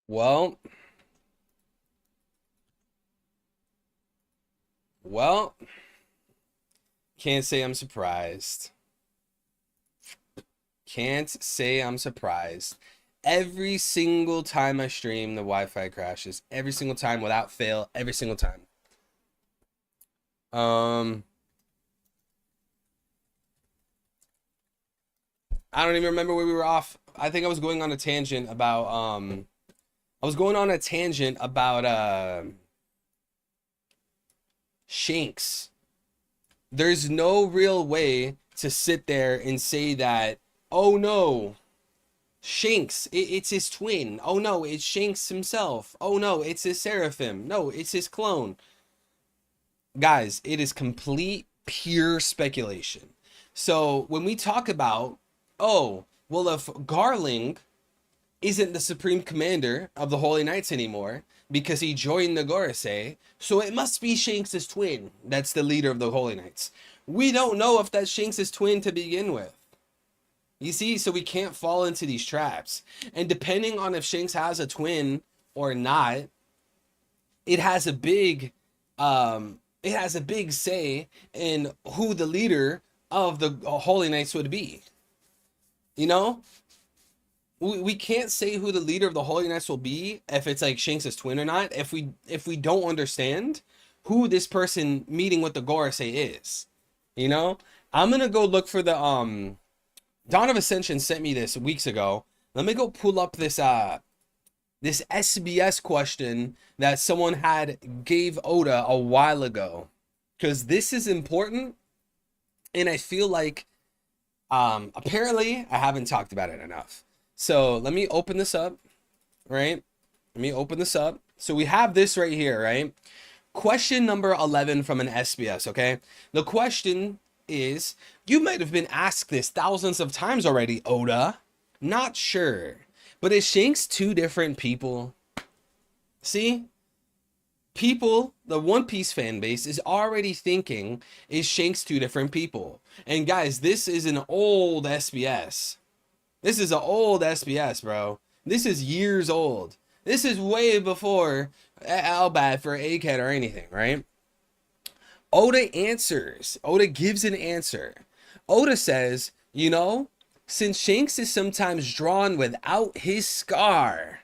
Well, well, can't say I'm surprised. Can't say I'm surprised. Every single time I stream, the Wi-Fi crashes. Every single time without fail, every single time. Um, I don't even remember where we were off. I think I was going on a tangent about I was going on a tangent about Shanks. There's no real way to sit there and say that, oh no, Shanks, it's his twin. Oh no, it's Shanks himself. Oh no, it's his seraphim. No, it's his clone. Guys, it is complete, pure speculation. So when we talk about, oh, well, if Garling isn't the supreme commander of the Holy Knights anymore because he joined the Gorosei, so it must be Shanks' twin that's the leader of the Holy Knights. We don't know if that's Shanks' twin to begin with. You see, so we can't fall into these traps. And depending on if Shanks has a twin or not, it has a big say in who the leader of the Holy Knights would be. You know? We can't say who the leader of the Holy Knights will be if it's like Shanks' twin or not, if we don't understand who this person meeting with the Gorosei is. You know? I'm gonna go look for the Dawn of Ascension sent me this weeks ago. Let me go pull up this SBS question that someone had gave Oda a while ago, because this is important, and I feel like apparently I haven't talked about it enough. So let me open this up, right? Let me open this up. So we have this right here, right? Question number 11 from an SBS, okay? The question is, you might have been asked this thousands of times already, Oda. Not sure. But is Shanks two different people? See? People, the One Piece fan base is already thinking, is Shanks two different people? And guys, this is an old SBS. This is an old SBS, bro. This is years old. This is way before Albad for Egghead or anything, right? Oda answers. Oda gives an answer. Oda says, you know, since Shanks is sometimes drawn without his scar,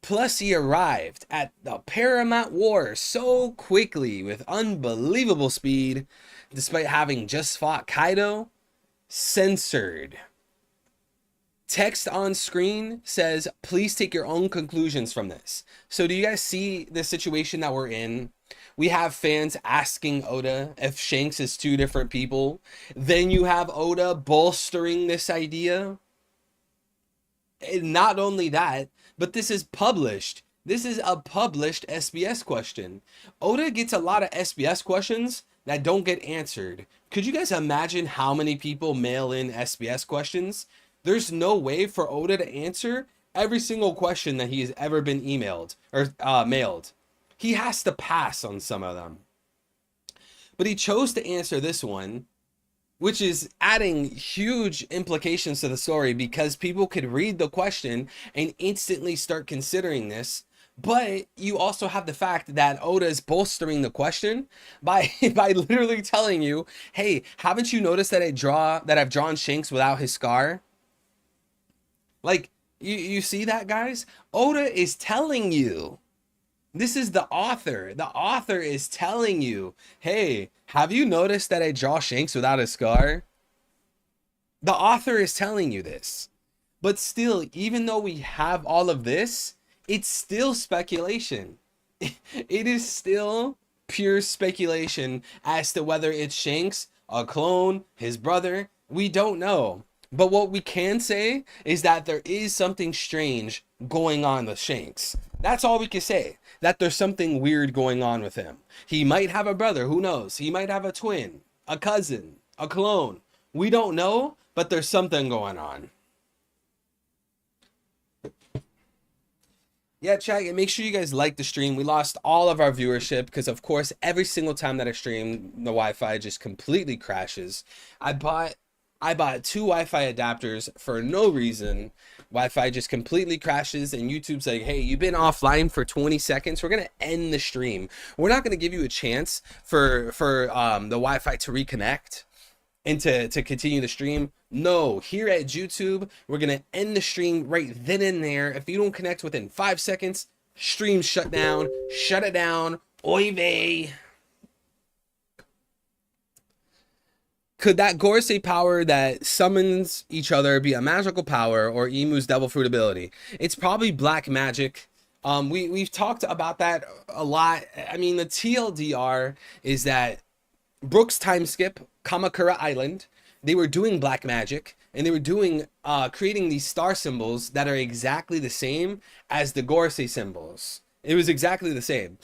plus he arrived at the Paramount War so quickly with unbelievable speed, despite having just fought Kaido, censored. Text on screen says, please take your own conclusions from this. So do you guys see the situation that we're in? We have fans asking Oda if Shanks is two different people. Then you have Oda bolstering this idea. And not only that, but this is published. This is a published SBS question. Oda gets a lot of SBS questions that don't get answered. Could you guys imagine how many people mail in SBS questions? There's no way for Oda to answer every single question that he has ever been emailed or mailed. He has to pass on some of them. But he chose to answer this one, which is adding huge implications to the story because people could read the question and instantly start considering this. But you also have the fact that Oda is bolstering the question by literally telling you, hey, haven't you noticed that I've drawn Shanks without his scar? Like, you see that, guys? Oda is telling you. This is the author. The author is telling you, hey, have you noticed that I draw Shanks without a scar? The author is telling you this. But still, even though we have all of this, it's still speculation. It is still pure speculation as to whether it's Shanks, a clone, his brother. We don't know. But what we can say is that there is something strange going on with Shanks. That's all we can say. That there's something weird going on with him. He might have a brother, who knows? He might have a twin, a cousin, a clone. We don't know, but there's something going on. Yeah, chat, and make sure you guys like the stream. We lost all of our viewership because, of course, every single time that I stream, the Wi-Fi just completely crashes. I bought I bought two Wi-Fi adapters for no reason. Wi-Fi just completely crashes, and YouTube's like, hey, you've been offline for 20 seconds. We're gonna end the stream. We're not gonna give you a chance for the Wi-Fi to reconnect and to continue the stream. No, here at YouTube, we're gonna end the stream right then and there. If you don't connect within 5 seconds, stream shut down. Shut it down. Oy vey. Could that Gorsei power that summons each other be a magical power or Emu's devil fruit ability? It's probably black magic. We've talked about that a lot. I mean, the TLDR is that Brook's time skip, Kamakura Island, they were doing black magic, and they were doing creating these star symbols that are exactly the same as the Gorsei symbols. It was exactly the same.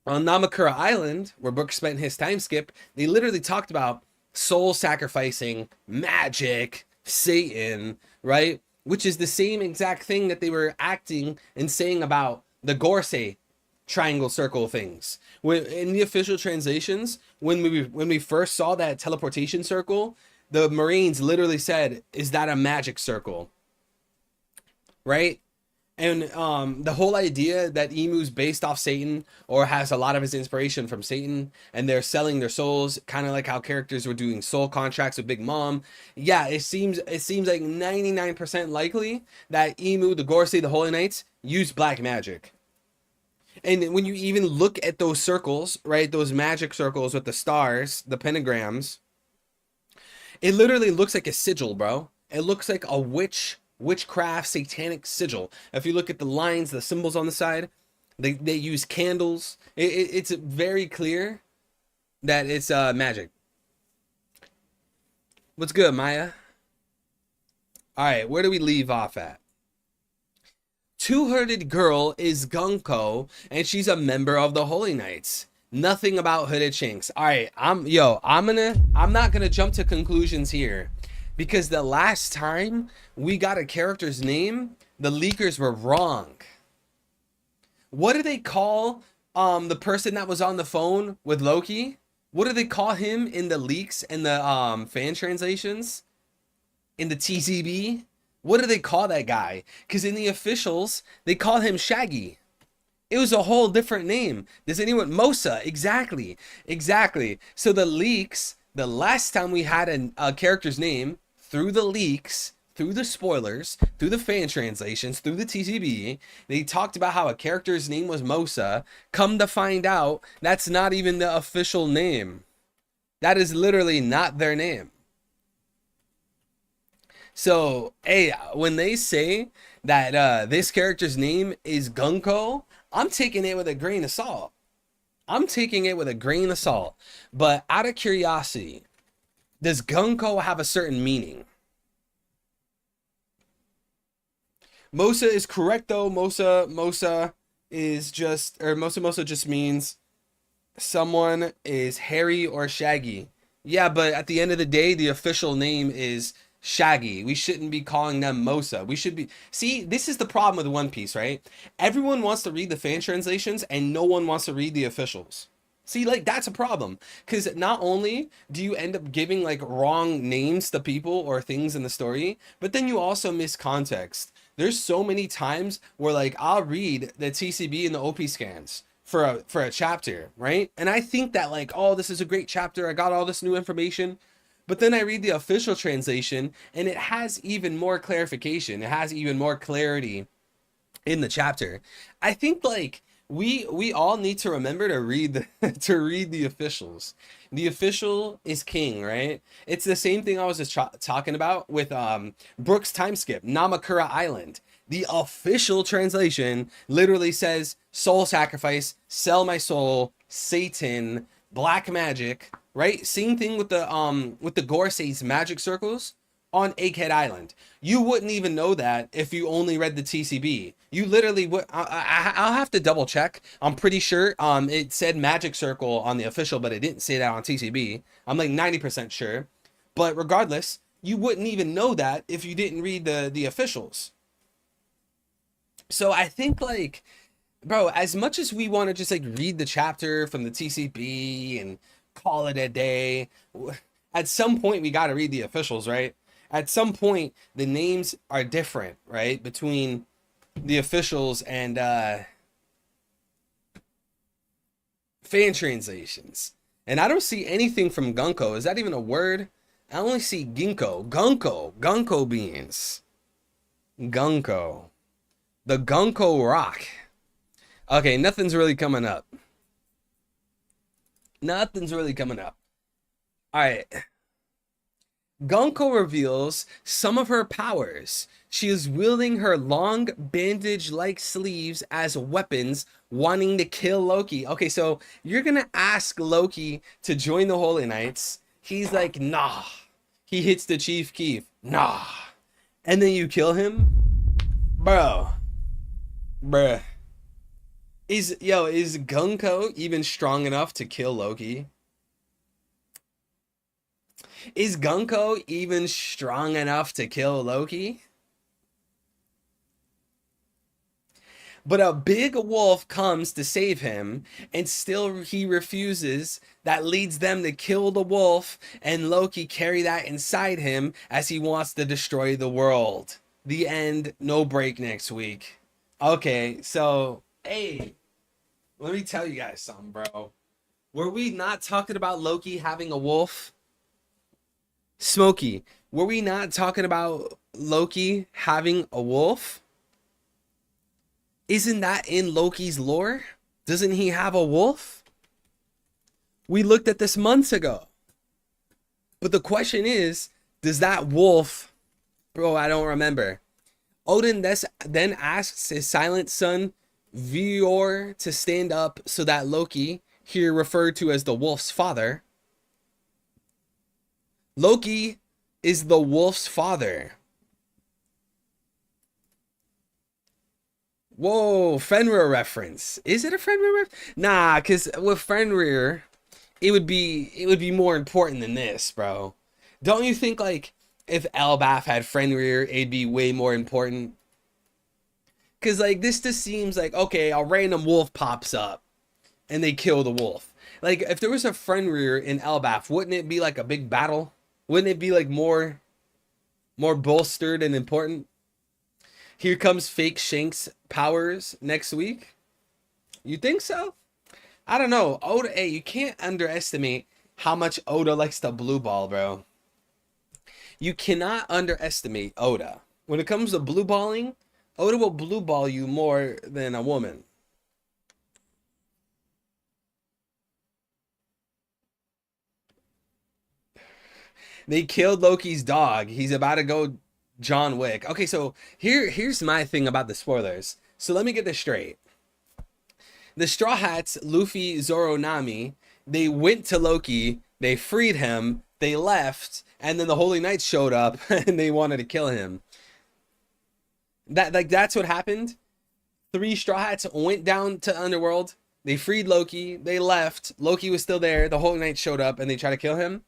On Namakura Island, where Brook spent his time skip, they literally talked about soul sacrificing, magic, Satan, right? Which is the same exact thing that they were acting and saying about the Gorsei triangle circle things. In the official translations, when we first saw that teleportation circle, the Marines literally said, "Is that a magic circle?" Right? And the whole idea that Emu's based off Satan or has a lot of his inspiration from Satan, and they're selling their souls, kind of like how characters were doing soul contracts with Big Mom. Yeah, it seems like 99% likely that Emu, the Gorsei, the Holy Knights use black magic. And when you even look at those circles, right, those magic circles with the stars, the pentagrams, it literally looks like a sigil, bro. It looks like a witchcraft satanic sigil. If you look at the lines, the symbols on the side, they use candles. It's very clear that it's magic. What's good, Maya? All right, where do we leave off at? Two-Hooded Girl is Gunko, and she's a member of the Holy Knights. Nothing about Hooded Shanks. All right, I'm not gonna jump to conclusions here, because the last time we got a character's name, the leakers were wrong. What do they call the person that was on the phone with Loki? What do they call him in the leaks and the fan translations? In the TCB? What do they call that guy? Because in the officials, they call him Shaggy. It was a whole different name. Does anyone... Mosa, exactly. So the leaks, the last time we had a character's name, through the leaks, through the spoilers, through the fan translations, through the TCB, they talked about how a character's name was Mosa. Come to find out, that's not even the official name. That is literally not their name. So, hey, when they say that this character's name is Gunko, I'm taking it with a grain of salt. But out of curiosity, does Gunko have a certain meaning? Mosa is correct though. Mosa is just, or Mosa just means someone is hairy or shaggy. Yeah, but at the end of the day, the official name is Shaggy. We shouldn't be calling them Mosa. We should be... See, this is the problem with One Piece, right? Everyone wants to read the fan translations and no one wants to read the officials. See, like, that's a problem. Because not only do you end up giving, like, wrong names to people or things in the story, but then you also miss context. There's so many times where, like, I'll read the TCB and the OP scans for a chapter, right? And I think that, like, oh, this is a great chapter. I got all this new information. But then I read the official translation, and it has even more clarification. It has even more clarity in the chapter. I think, like, we all need to remember to read the officials. The official is king, right? It's the same thing I was just talking about with Brook's time skip, Namakura Island. The official translation literally says soul sacrifice, sell my soul, Satan, black magic, right? Same thing with the Gorsei's magic circles on Egghead Island. You wouldn't even know that if you only read the TCB. You literally would... I'll have to double check. I'm pretty sure it said magic circle on the official, but it didn't say that on TCB. I'm like 90% sure. But regardless, you wouldn't even know that if you didn't read the officials. So I think, like, bro, as much as we want to just, like, read the chapter from the TCB and call it a day, At some point, we got to read the officials, right? At some point, the names are different, right? Between the officials and fan translations. And I don't see anything from Gunko. Is that even a word? I only see ginkgo, gunko beans, gunko, the gunko rock. Okay, nothing's really coming up. Nothing's really coming up. All right. Gunko reveals some of her powers. She is wielding her long bandage-like sleeves as weapons, wanting to kill Loki. Okay, so you're gonna ask Loki to join the Holy Knights. He's like, nah. He hits the Chief Keef. Nah. And then you kill him? Bro. Bruh. Is Gunko even strong enough to kill Loki? Is Gunko even strong enough to kill Loki? But a big wolf comes to save him, and still he refuses. That leads them to kill the wolf, and Loki carry that inside him as he wants to destroy the world. The end. No break next week. Okay, so, hey, let me tell you guys something, bro. Were we not talking about Loki having a wolf? Smokey, were we not talking about Loki having a wolf? Isn't that in Loki's lore? Doesn't he have a wolf? We looked at this months ago. But the question is, does that wolf... Bro, I don't remember. Odin then asks his silent son, Vior, to stand up so that Loki, here referred to as the wolf's father... Loki is the wolf's father. Whoa, Fenrir reference. Is it a Fenrir reference? Nah, because with Fenrir, it would be more important than this, bro. Don't you think, like, if Elbaf had Fenrir, it'd be way more important? Because, like, this just seems like, okay, a random wolf pops up, and they kill the wolf. Like, if there was a Fenrir in Elbaf, wouldn't it be, like, a big battle? Wouldn't it be, like, more bolstered and important? Here comes fake Shanks powers next week. You think so? I don't know. Oda, hey, you can't underestimate how much Oda likes to blue ball, bro. You cannot underestimate Oda. When it comes to blue balling, Oda will blue ball you more than a woman. They killed Loki's dog. He's about to go John Wick. Okay, so here's my thing about the spoilers. So let me get this straight. The Straw Hats, Luffy, Zoro, Nami, they went to Loki, they freed him, they left, and then the Holy Knights showed up and they wanted to kill him. That's what happened. 3 Straw Hats went down to Underworld, they freed Loki, they left, Loki was still there, the Holy Knights showed up and they tried to kill him.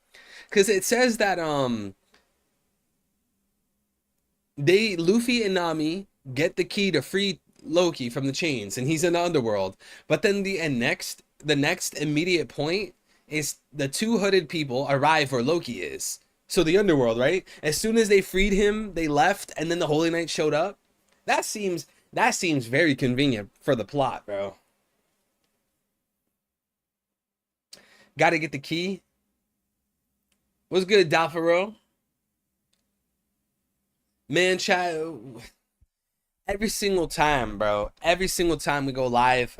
Because it says that Luffy and Nami get the key to free Loki from the chains, and he's in the Underworld. But then the next immediate point is the 2 hooded people arrive where Loki is. So the Underworld, right? As soon as they freed him, they left, and then the Holy Knight showed up. That seems very convenient for the plot, bro. Got to get the key. What's good, Dalfaro? Man, chat, every single time, bro. Every single time we go live,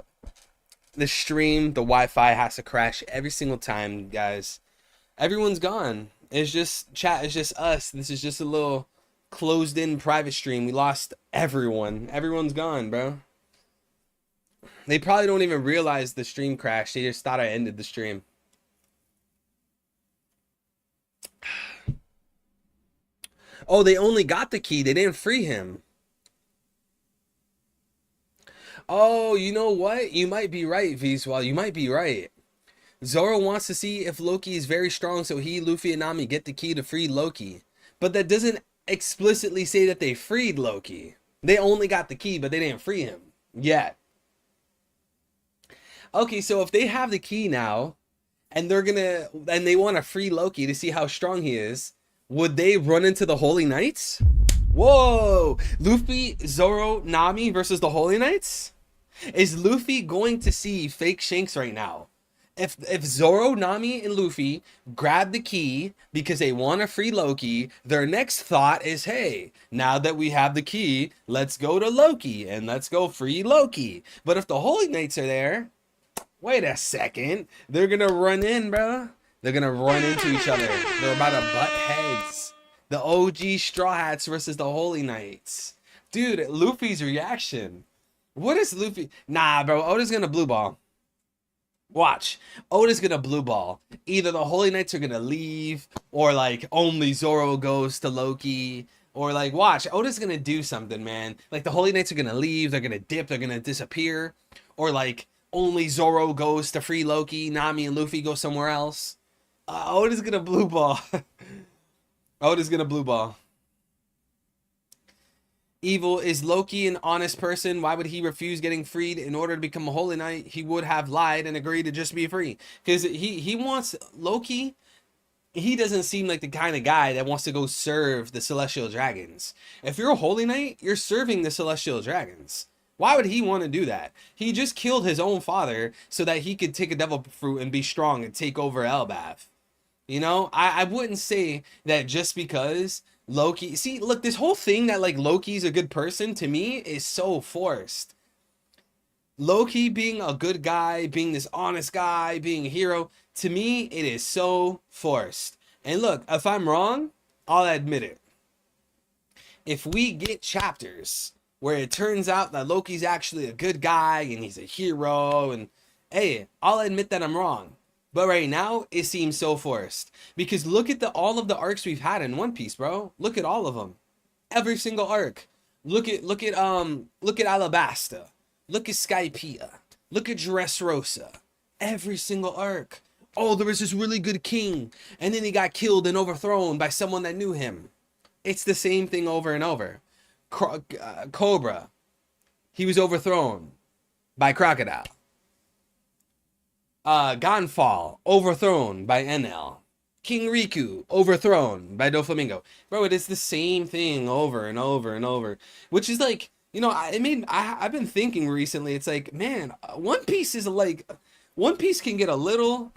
the stream, the Wi-Fi has to crash every single time, guys. Everyone's gone. It's just, chat, it's just us. This is just a little closed-in private stream. We lost everyone. Everyone's gone, bro. They probably don't even realize the stream crashed. They just thought I ended the stream. Oh, they only got the key. They didn't free him. Oh, you know what? You might be right, Vswell. You might be right. Zoro wants to see if Loki is very strong, so he, Luffy, and Nami get the key to free Loki. But that doesn't explicitly say that they freed Loki. They only got the key, but they didn't free him yet. Okay, so if they have the key now, and they want to free Loki to see how strong he is, would they run into the Holy Knights? Whoa! Luffy, Zoro, Nami versus the Holy Knights? Is Luffy going to see fake Shanks right now? If Zoro, Nami, and Luffy grab the key because they want to free Loki, their next thought is, hey, now that we have the key, let's go to Loki and let's go free Loki. But if the Holy Knights are there, wait a second, they're gonna run in, bro. They're gonna run into each other. They're about to butt heads. The OG Straw Hats versus the Holy Knights. Dude, Luffy's reaction. What is Luffy? Nah, bro, Oda's gonna blue ball. Watch, Oda's gonna blue ball. Either the Holy Knights are gonna leave, or like only Zoro goes to Loki, or like watch, Oda's gonna do something, man. Like the Holy Knights are gonna leave, they're gonna dip, they're gonna disappear, or like only Zoro goes to free Loki, Nami and Luffy go somewhere else. Oda's gonna blue ball. Oda's gonna blue ball. Evil, is Loki an honest person? Why would he refuse getting freed in order to become a Holy Knight? He would have lied and agreed to just be free. Because he wants Loki. He doesn't seem like the kind of guy that wants to go serve the Celestial Dragons. If you're a Holy Knight, you're serving the Celestial Dragons. Why would he want to do that? He just killed his own father so that he could take a devil fruit and be strong and take over Elbaf. You know, I wouldn't say that just because Loki, see, look, this whole thing that like Loki's a good person to me is so forced. Loki being a good guy, being this honest guy, being a hero, to me, it is so forced. And look, if I'm wrong, I'll admit it. If we get chapters where it turns out that Loki's actually a good guy and he's a hero, and hey, I'll admit that I'm wrong. But right now, it seems so forced. Because look at all of the arcs we've had in One Piece, bro. Look at all of them. Every single arc. Look at Alabasta. Look at Skypiea. Look at Dressrosa. Every single arc. Oh, there was this really good king, and then he got killed and overthrown by someone that knew him. It's the same thing over and over. Cobra. He was overthrown by Crocodile. Gonfall, overthrown by Enel. King Riku, overthrown by Doflamingo. Bro, it is the same thing over and over and over. Which is like, you know, I've been thinking recently, it's like, man, One Piece is like, One Piece can get a little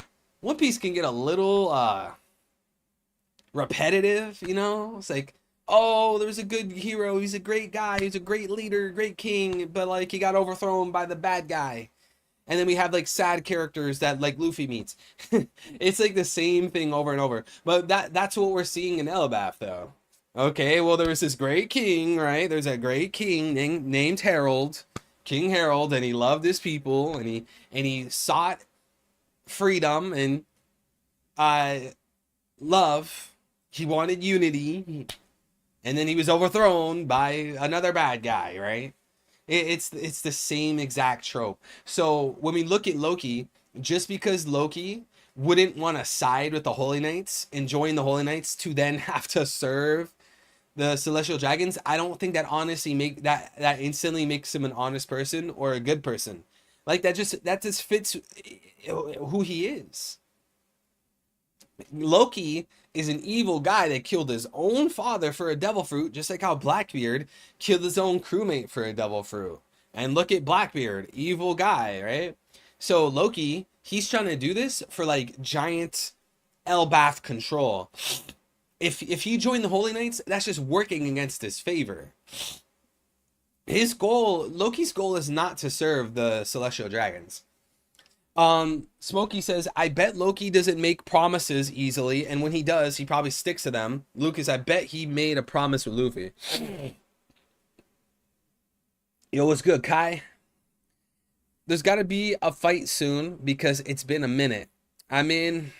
repetitive, you know? It's like, oh, there's a good hero, he's a great guy, he's a great leader, great king, but like he got overthrown by the bad guy. And then we have like sad characters that like Luffy meets. It's like the same thing over and over. But that's what we're seeing in Elbaf though. Okay, well there was this great king, right? There's a great king named Harold, King Harold, and he loved his people, and he sought freedom and love. He wanted unity, and then he was overthrown by another bad guy, right? It's the same exact trope. So when we look at Loki, just because Loki wouldn't want to side with the Holy Knights and join the Holy Knights to then have to serve the Celestial Dragons, I don't think that honestly that instantly makes him an honest person or a good person. Like that just fits who he is. Loki is an evil guy that killed his own father for a devil fruit, just like how Blackbeard killed his own crewmate for a devil fruit. And look at Blackbeard, evil guy, right? So Loki, he's trying to do this for like giant Elbaf control. If he joined the Holy Knights, that's just working against his favor. His goal, Loki's goal, is not to serve the Celestial Dragons. Smokey says, I bet Loki doesn't make promises easily, and when he does, he probably sticks to them. Lucas, I bet he made a promise with Luffy. Yo, what's good, Kai? There's got to be a fight soon because it's been a minute. I mean,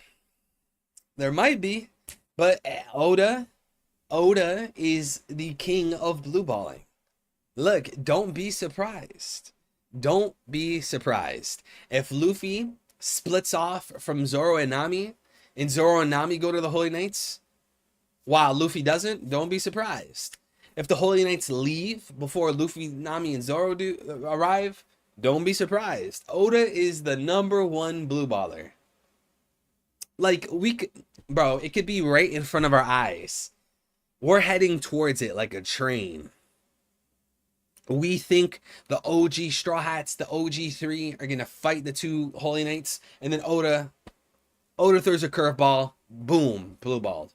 there might be, but Oda is the king of blue balling. Look, don't be surprised. Don't be surprised if Luffy splits off from Zoro and Nami, and Zoro and Nami go to the Holy Knights, while Luffy doesn't. Don't be surprised if the Holy Knights leave before Luffy, Nami, and Zoro arrive. Don't be surprised. Oda is the #1 blue baller. Like bro, it could be right in front of our eyes. We're heading towards it like a train. We think the OG Straw Hats, the OG3 are gonna fight the two Holy Knights, and then Oda throws a curveball, boom, blue balled.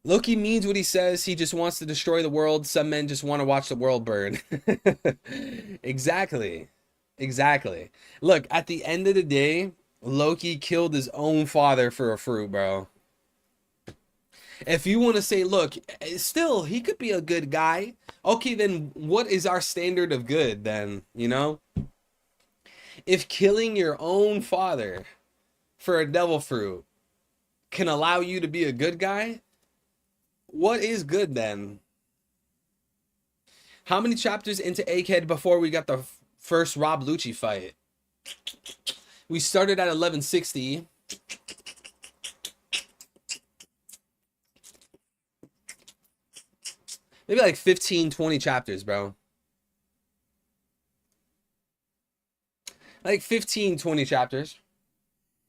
Loki means what he says. He just wants to destroy the world. Some men just want to watch the world burn. Exactly. Exactly. Look, at the end of the day, Loki killed his own father for a fruit, bro. If you want to say, look, still, he could be a good guy. Okay, then what is our standard of good then, you know? If killing your own father for a devil fruit can allow you to be a good guy, what is good then? How many chapters into Egghead before we got the first Rob Lucci fight? We started at 1160. Maybe like 15, 20 chapters, bro. Like 15, 20 chapters.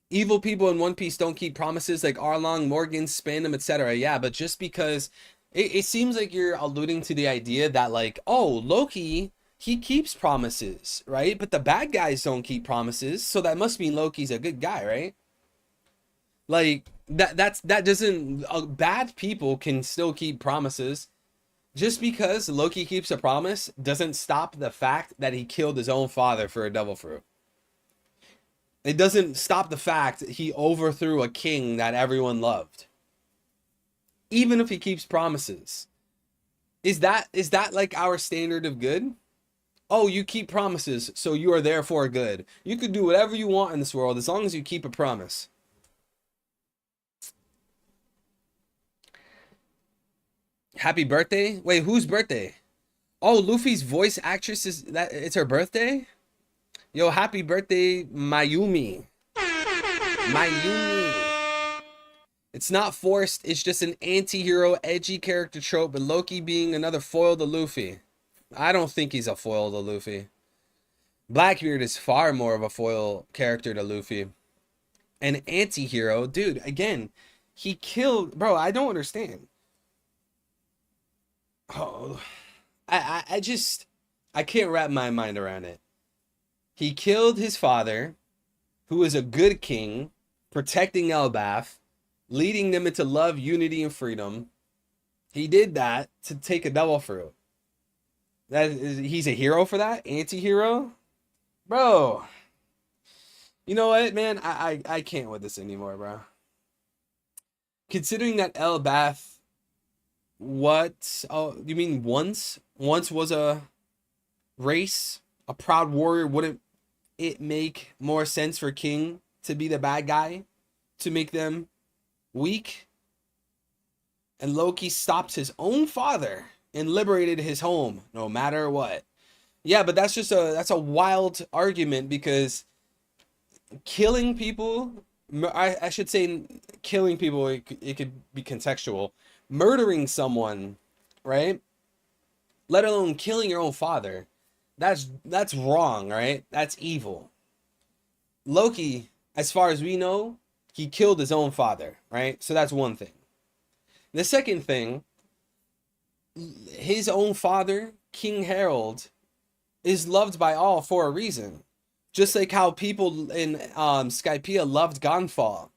Evil people in One Piece don't keep promises like Arlong, Morgan, Spandam, etc. Yeah, but just because it seems like you're alluding to the idea that like, oh, Loki, he keeps promises, right? But the bad guys don't keep promises, so that must mean Loki's a good guy, right? Like that doesn't bad people can still keep promises. Just because Loki keeps a promise doesn't stop the fact that he killed his own father for a devil fruit. It doesn't stop the fact that he overthrew a king that everyone loved. Even if he keeps promises. Is that like our standard of good? Oh, you keep promises, so you are therefore good. You could do whatever you want in this world as long as you keep a promise. Happy birthday? Wait, whose birthday? Oh, Luffy's voice actress is that it's her birthday? Yo, happy birthday, Mayumi. Mayumi. It's not forced, it's just an anti-hero, edgy character trope, but Loki being another foil to Luffy. I don't think he's a foil to Luffy. Blackbeard is far more of a foil character to Luffy. An anti-hero, dude, again, he killed, bro, I don't understand. Oh, I just, I can't wrap my mind around it. He killed his father, who was a good king, protecting Elbaf, leading them into love, unity, and freedom. He did that to take a devil fruit. He's a hero for that? Anti-hero? Bro. You know what, man? I can't with this anymore, bro. Considering that Elbaf, what? Oh, you mean once was a race? A proud warrior? Wouldn't it make more sense for King to be the bad guy? To make them weak? And Loki stopped his own father and liberated his home, no matter what. Yeah, but that's a wild argument because killing people, I should say killing people, it could be contextual. Murdering someone, right? Let alone killing your own father. That's wrong, right? That's evil. Loki, as far as we know, he killed his own father, right? So that's one thing. The second thing, his own father, King Harold, is loved by all for a reason. Just like how people in Skypiea loved Gonfall.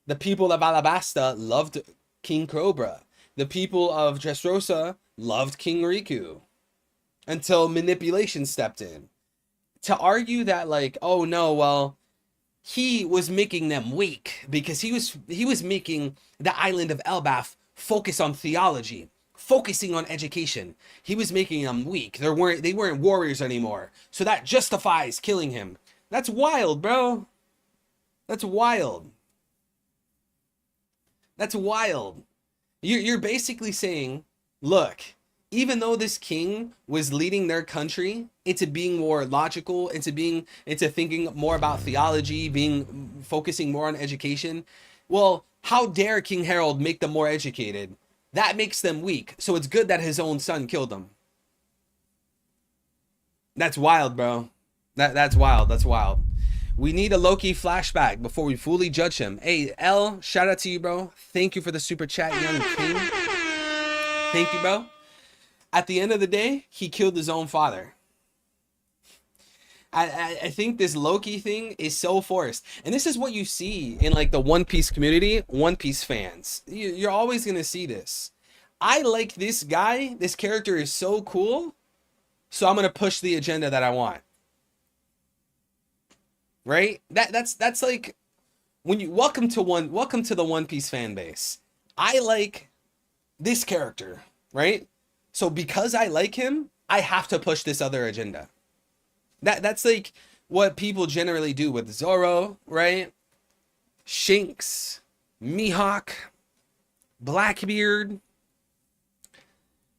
The people of Alabasta loved King Cobra. The people of Dressrosa loved King Riku. Until manipulation stepped in. To argue that like, oh no, well, he was making them weak because he was making the island of Elbaf focus on theology, focusing on education. He was making them weak. They weren't warriors anymore. So that justifies killing him. That's wild, bro. That's wild. That's wild. You're basically saying, look, even though this king was leading their country into being more logical, into thinking more about theology, focusing more on education, well, how dare King Harold make them more educated? That makes them weak. So it's good that his own son killed them. That's wild, bro. That's wild. That's wild. We need a Loki flashback before we fully judge him. Hey, L, shout out to you, bro. Thank you for the super chat, young king. Thank you, bro. At the end of the day, he killed his own father. I think this Loki thing is so forced. And this is what you see in like the One Piece community, One Piece fans. You're always going to see this. I like this guy. This character is so cool. So I'm going to push the agenda that I want. Right? That's like when you welcome to the One Piece fan base. I like this character, right? So because I like him, I have to push this other agenda. That's like what people generally do with Zoro, right? Shanks, Mihawk, Blackbeard.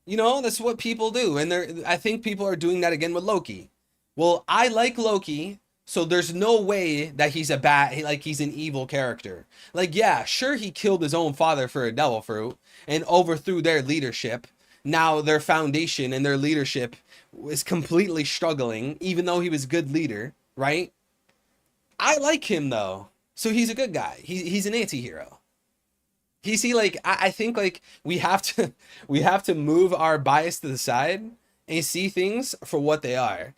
You know, that's what people do. And I think people are doing that again with Loki. Well, I like Loki, so there's no way that he's he's an evil character. Like, yeah, sure, he killed his own father for a devil fruit and overthrew their leadership. Now their foundation and their leadership is completely struggling, even though he was a good leader, right? I like him though, so he's a good guy. He's an anti-hero. I think like we have to move our bias to the side and see things for what they are.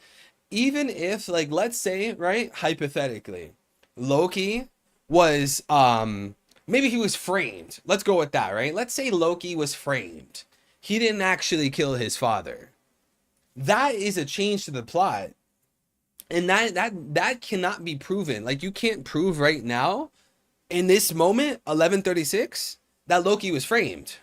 Even if, like, let's say, right, hypothetically, Loki was maybe he was framed. Let's go with that, right? Let's say Loki was framed. He didn't actually kill his father. That is a change to the plot. And that cannot be proven. Like, you can't prove right now in this moment, 1136, that Loki was framed.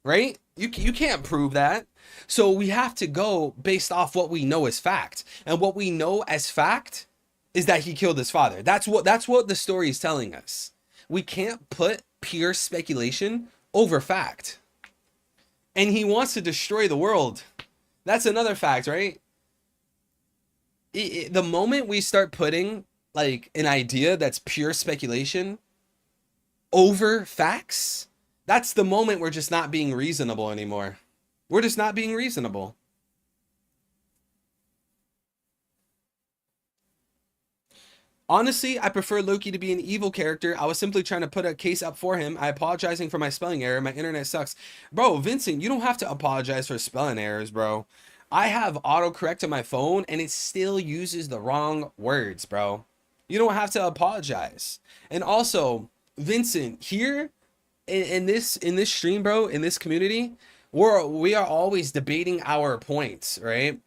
Right? You can't prove that. So we have to go based off what we know as fact. And what we know as fact is that he killed his father. That's what the story is telling us. We can't put pure speculation over fact. And he wants to destroy the world. That's another fact, right? The moment we start putting like an idea that's pure speculation over facts, that's the moment we're just not being reasonable anymore. We're just not being reasonable. Honestly, I prefer Loki to be an evil character. I was simply trying to put a case up for him. I apologizing for my spelling error. My internet sucks. Bro, Vincent, you don't have to apologize for spelling errors, bro. I have autocorrect on my phone and it still uses the wrong words, bro. You don't have to apologize. And also, Vincent, here in this stream, bro, in this community, we are always debating our points, right?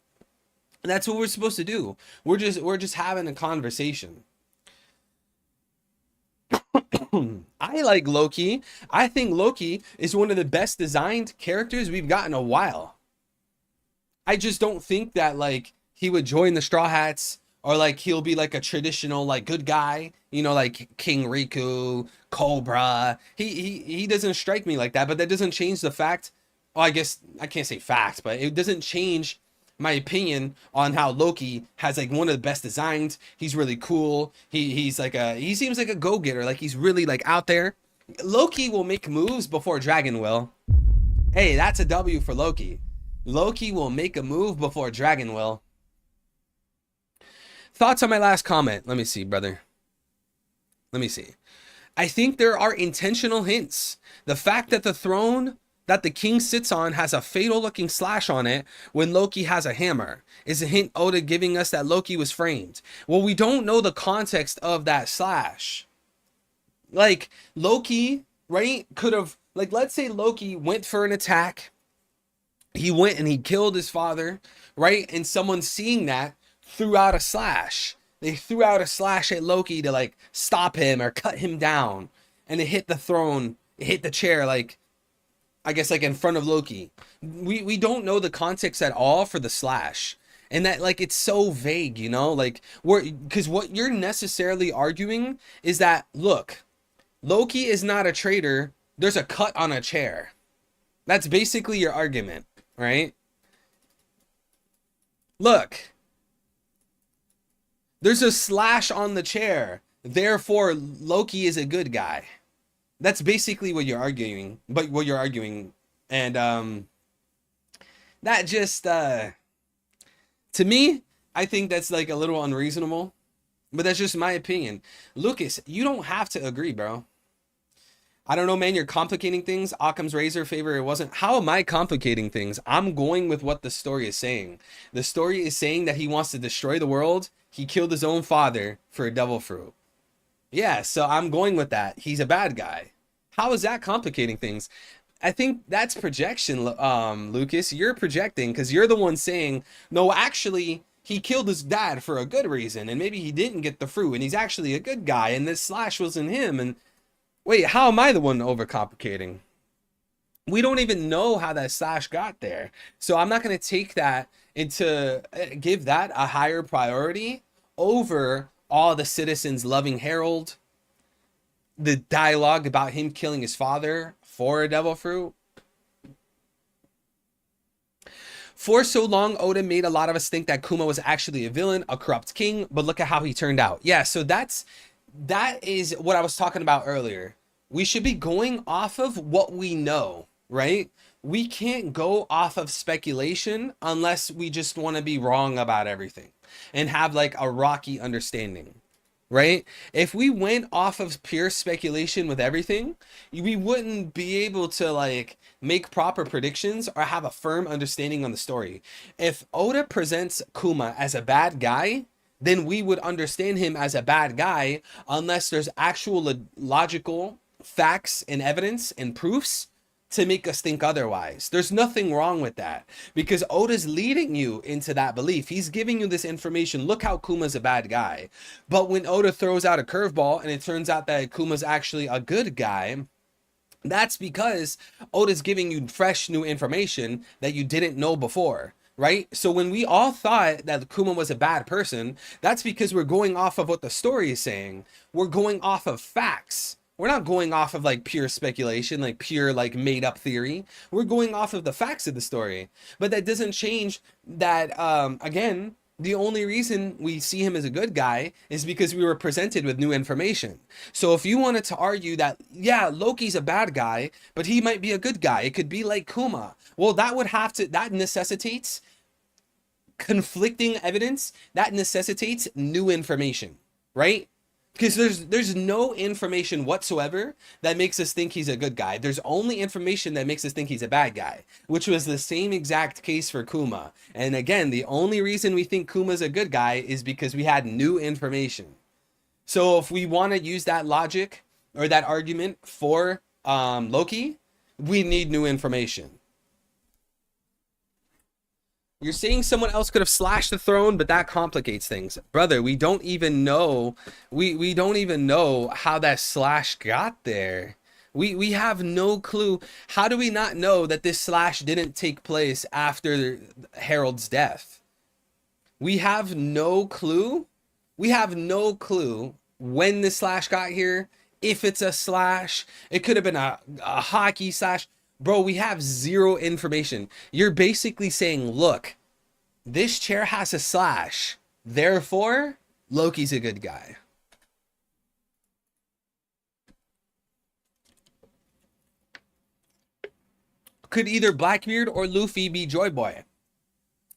And that's what we're supposed to do. We're just having a conversation. I like Loki. I think Loki is one of the best designed characters we've got in a while. I just don't think that like he would join the Straw Hats or like he'll be like a traditional like good guy, you know, like King Riku, Cobra. He doesn't strike me like that, but that doesn't change the fact. Well, I guess I can't say fact, but it doesn't change my opinion on how Loki has like one of the best designs. He's really cool. He seems like a go-getter. Like he's really like out there. Loki will make moves before Dragon will. Hey, that's a W for Loki. Loki will make a move before Dragon will. Thoughts on my last comment? Let me see, brother. Let me see. I think there are intentional hints. The fact that the throne that the king sits on has a fatal looking slash on it when Loki has a hammer is a hint Oda giving us that Loki was framed. Well, we don't know the context of that slash. Like Loki, right, could have, like, let's say Loki went for an attack. He went and he killed his father, right? And someone seeing that threw out a slash. They threw out a slash at Loki to like stop him or cut him down. And it hit the throne, it hit the chair, like, I guess like in front of Loki. We don't know the context at all for the slash. And that like it's so vague, you know, like because what you're necessarily arguing is that, look, Loki is not a traitor. There's a cut on a chair. That's basically your argument, right? Look, there's a slash on the chair. Therefore, Loki is a good guy. That's basically what you're arguing. And that just to me, I think that's like a little unreasonable. But that's just my opinion. Lucas, you don't have to agree, bro. I don't know, man. You're complicating things. Occam's razor favor it wasn't. How am I complicating things? I'm going with what the story is saying. The story is saying that he wants to destroy the world. He killed his own father for a devil fruit. Yeah, so I'm going with that. He's a bad guy. How is that complicating things? I think that's projection, Lucas. You're projecting because you're the one saying, no, actually, he killed his dad for a good reason, and maybe he didn't get the fruit, and he's actually a good guy, and this slash wasn't him. And wait, how am I the one overcomplicating? We don't even know how that slash got there. So I'm not going to take that into give that a higher priority over all the citizens loving Harold, the dialogue about him killing his father for a devil fruit. For so long, Oda made a lot of us think that Kuma was actually a villain, a corrupt king, but look at how he turned out. Yeah, so that is what I was talking about earlier. We should be going off of what we know, right? We can't go off of speculation unless we just want to be wrong about everything and have like a rocky understanding, right? If we went off of pure speculation with everything, we wouldn't be able to like make proper predictions or have a firm understanding on the story. If Oda presents Kuma as a bad guy, then we would understand him as a bad guy unless there's actual logical facts and evidence and proofs to make us think otherwise. There's nothing wrong with that because Oda's leading you into that belief. He's giving you this information. Look how Kuma's a bad guy. But when Oda throws out a curveball and it turns out that Kuma's actually a good guy, that's because Oda's giving you fresh new information that you didn't know before. Right? So when we all thought that Kuma was a bad person, that's because we're going off of what the story is saying. We're going off of facts. We're not going off of like pure speculation, like pure like made up theory. We're going off of the facts of the story. But that doesn't change that, again, the only reason we see him as a good guy is because we were presented with new information. So if you wanted to argue that, yeah, Loki's a bad guy, but he might be a good guy, it could be like Kuma. Well, that necessitates conflicting evidence. That necessitates new information, right? Because there's no information whatsoever that makes us think he's a good guy. There's only information that makes us think he's a bad guy, which was the same exact case for Kuma. And again, the only reason we think Kuma's a good guy is because we had new information. So if we want to use that logic or that argument for Loki, we need new information. You're saying someone else could have slashed the throne, but that complicates things. Brother, we don't even know. We don't even know how that slash got there. We have no clue. How do we not know that this slash didn't take place after Harold's death? We have no clue. We have no clue when the slash got here. If it's a slash, it could have been a hockey slash. Bro, we have zero information. You're basically saying, look, this chair has a slash. Therefore, Loki's a good guy. Could either Blackbeard or Luffy be Joy Boy?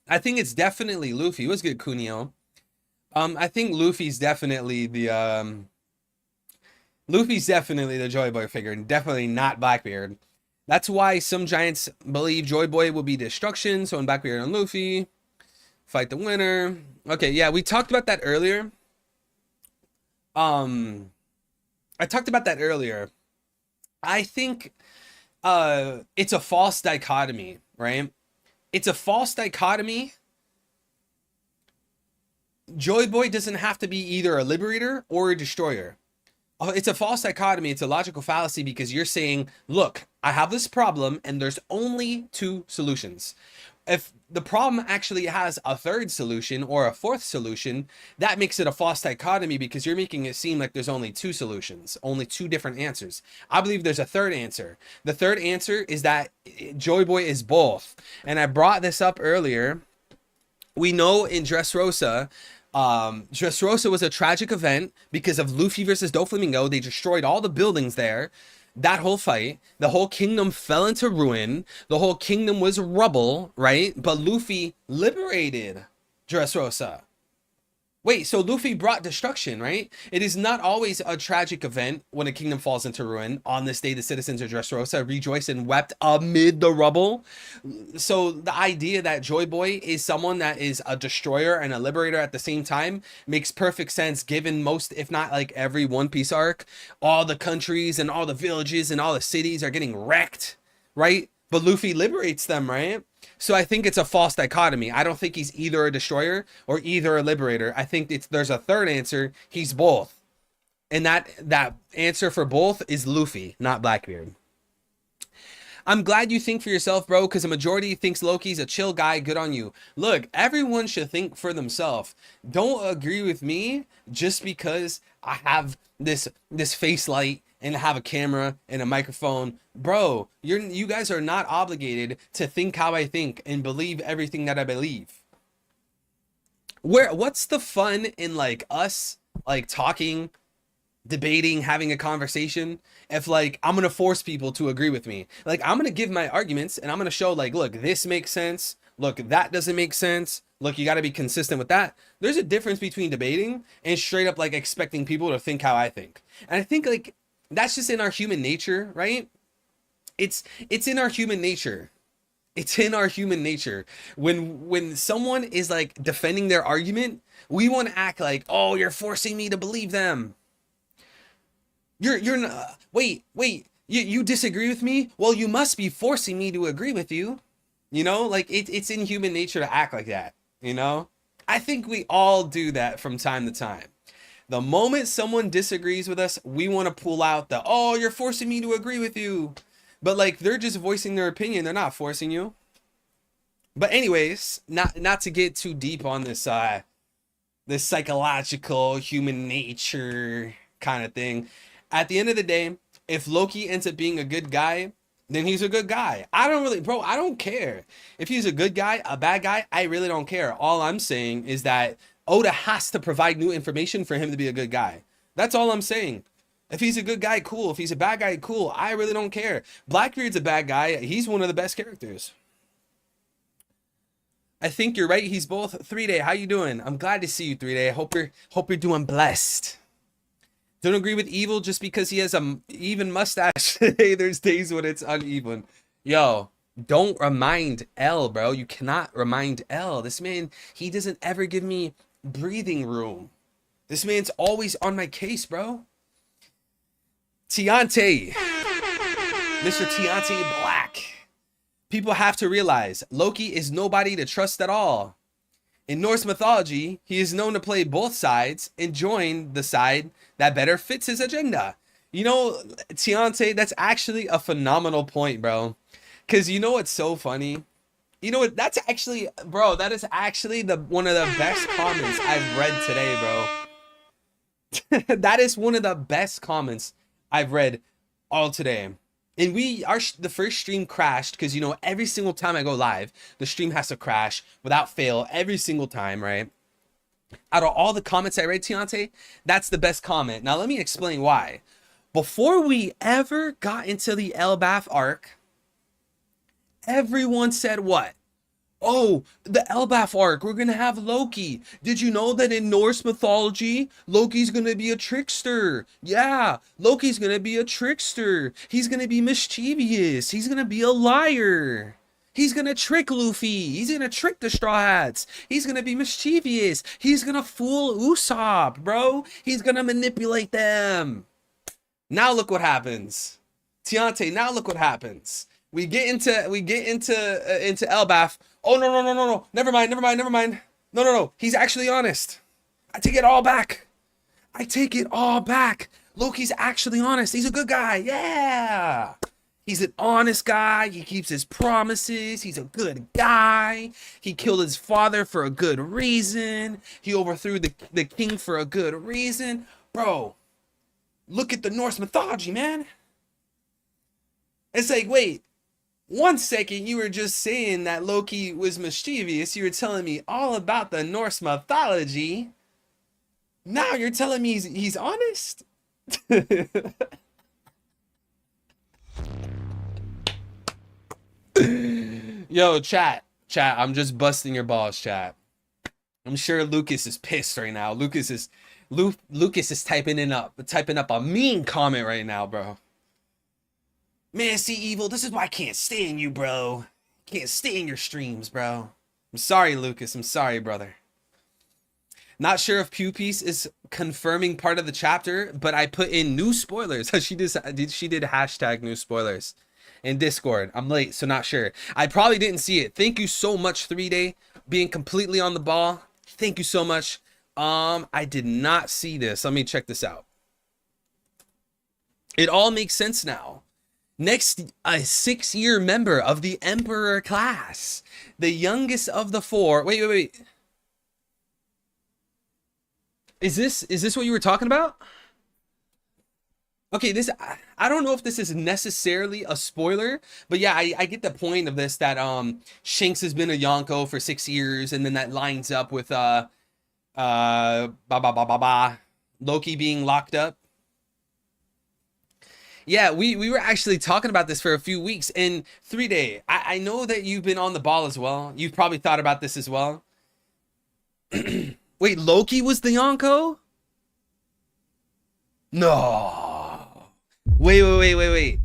I think it's definitely Luffy. What's good, Kunio? I think Luffy's definitely the Joy Boy figure, and definitely not Blackbeard. That's why some giants believe Joy Boy will be destruction. So in Blackbeard and Luffy, fight the winner. Okay, yeah, we talked about that earlier. I talked about that earlier. I think it's a false dichotomy, right? It's a false dichotomy. Joy Boy doesn't have to be either a liberator or a destroyer. It's a false dichotomy. It's a logical fallacy because you're saying, look, I have this problem and there's only two solutions. If the problem actually has a third solution or a fourth solution, that makes it a false dichotomy because you're making it seem like there's only two solutions, only two different answers. I believe there's a third answer. The third answer is that Joy Boy is both. And I brought this up earlier. We know in Dressrosa, Dressrosa was a tragic event because of Luffy versus Doflamingo. They destroyed all the buildings there. That whole fight, the whole kingdom fell into ruin. The whole kingdom was rubble, right? But Luffy liberated Dressrosa. Wait, so Luffy brought destruction, right? It is not always a tragic event when a kingdom falls into ruin. On this day, the citizens of Dressrosa rejoiced and wept amid the rubble. So the idea that Joy Boy is someone that is a destroyer and a liberator at the same time makes perfect sense given most, if not like every One Piece arc. All the countries and all the villages and all the cities are getting wrecked, right? But Luffy liberates them, right? So I think it's a false dichotomy. I don't think he's either a destroyer or either a liberator. I think there's a third answer. He's both. And that answer for both is Luffy, not Blackbeard. I'm glad you think for yourself, bro, because the majority thinks Loki's a chill guy. Good on you. Look, everyone should think for themselves. Don't agree with me just because I have this face light and have a camera and a microphone. Bro, you guys are not obligated to think how I think and believe everything that I believe. What's the fun in like us like talking, debating, having a conversation if like I'm gonna force people to agree with me? Like I'm gonna give my arguments and I'm gonna show like, look, this makes sense, look, that doesn't make sense, look, you got to be consistent with that. There's a difference between debating and straight up like expecting people to think how I think. And I think like that's just in our human nature, right? It's in our human nature. It's in our human nature. When someone is like defending their argument, we want to act like, oh, you're forcing me to believe them. You're not, wait, you disagree with me? Well, you must be forcing me to agree with you. You know, like it's in human nature to act like that, you know? I think we all do that from time to time. The moment someone disagrees with us, we want to pull out the, oh, you're forcing me to agree with you. But like they're just voicing their opinion, they're not forcing you. But anyways, not to get too deep on this psychological human nature kind of thing. At the end of the day, if Loki ends up being a good guy, then he's a good guy. I don't care. If he's a good guy, a bad guy, I really don't care. All I'm saying is that Oda has to provide new information for him to be a good guy. That's all I'm saying. If he's a good guy, cool. If he's a bad guy, cool. I really don't care. Blackbeard's a bad guy. He's one of the best characters. I think you're right. He's both. 3-Day, how you doing? I'm glad to see you, 3-Day. Hope you're doing blessed. Don't agree with Evil just because he has a even mustache. Hey, there's days when it's uneven. Yo, don't remind L, bro. You cannot remind L. This man, he doesn't ever give me breathing room. This man's always on my case, bro. Tiante. Mr. Tiante Black. People have to realize Loki is nobody to trust at all. In Norse mythology, he is known to play both sides and join the side that better fits his agenda. You know, Tiante, that's actually a phenomenal point, bro. Because you know what's so funny? You know what? That's actually, bro, that is actually one of the best comments I've read today, bro. That is one of the best comments I've read all today. And the first stream crashed because, you know, every single time I go live, the stream has to crash without fail every single time, right? Out of all the comments I read, Tiante, that's the best comment. Now, let me explain why. Before we ever got into the Elbaf arc, everyone said what? Oh, the Elbaf arc, we're gonna have Loki. Did you know that in Norse mythology, Loki's gonna be a trickster? Yeah, Loki's gonna be a trickster. He's gonna be mischievous. He's gonna be a liar. He's gonna trick Luffy. He's gonna trick the Straw Hats. He's gonna be mischievous. He's gonna fool Usopp, bro. He's gonna manipulate them. Now look what happens. Tiante, now look what happens. We get into Elbaf. Oh no. Never mind. No. He's actually honest. I take it all back. Loki's actually honest. He's a good guy. Yeah. He's an honest guy. He keeps his promises. He's a good guy. He killed his father for a good reason. He overthrew the king for a good reason. Bro, look at the Norse mythology, man. It's like, wait. 1 second, you were just saying that Loki was mischievous. You were telling me all about the Norse mythology. Now you're telling me he's honest? Yo, chat, I'm just busting your balls, chat. I'm sure Lucas is pissed right now. Lucas is typing up a mean comment right now, bro. Man, see evil. This is why I can't stand you, bro. Can't stand your streams, bro. I'm sorry, Lucas. I'm sorry, brother. Not sure if Pew Piece is confirming part of the chapter, but I put in new spoilers. She did hashtag new spoilers in Discord. I'm late, so not sure. I probably didn't see it. Thank you so much, 3-Day, being completely on the ball. Thank you so much. I did not see this. Let me check this out. It all makes sense now. Next, a 6-year member of the Emperor class, the youngest of the 4. Wait. Is this what you were talking about? Okay, I don't know if this is necessarily a spoiler, but yeah, I get the point of this, that Shanks has been a Yonko for 6 years, and then that lines up with Loki being locked up. Yeah, we were actually talking about this for a few weeks, and 3-Day, I know that you've been on the ball as well. You've probably thought about this as well. Wait, Loki was the Yonko? No. Wait.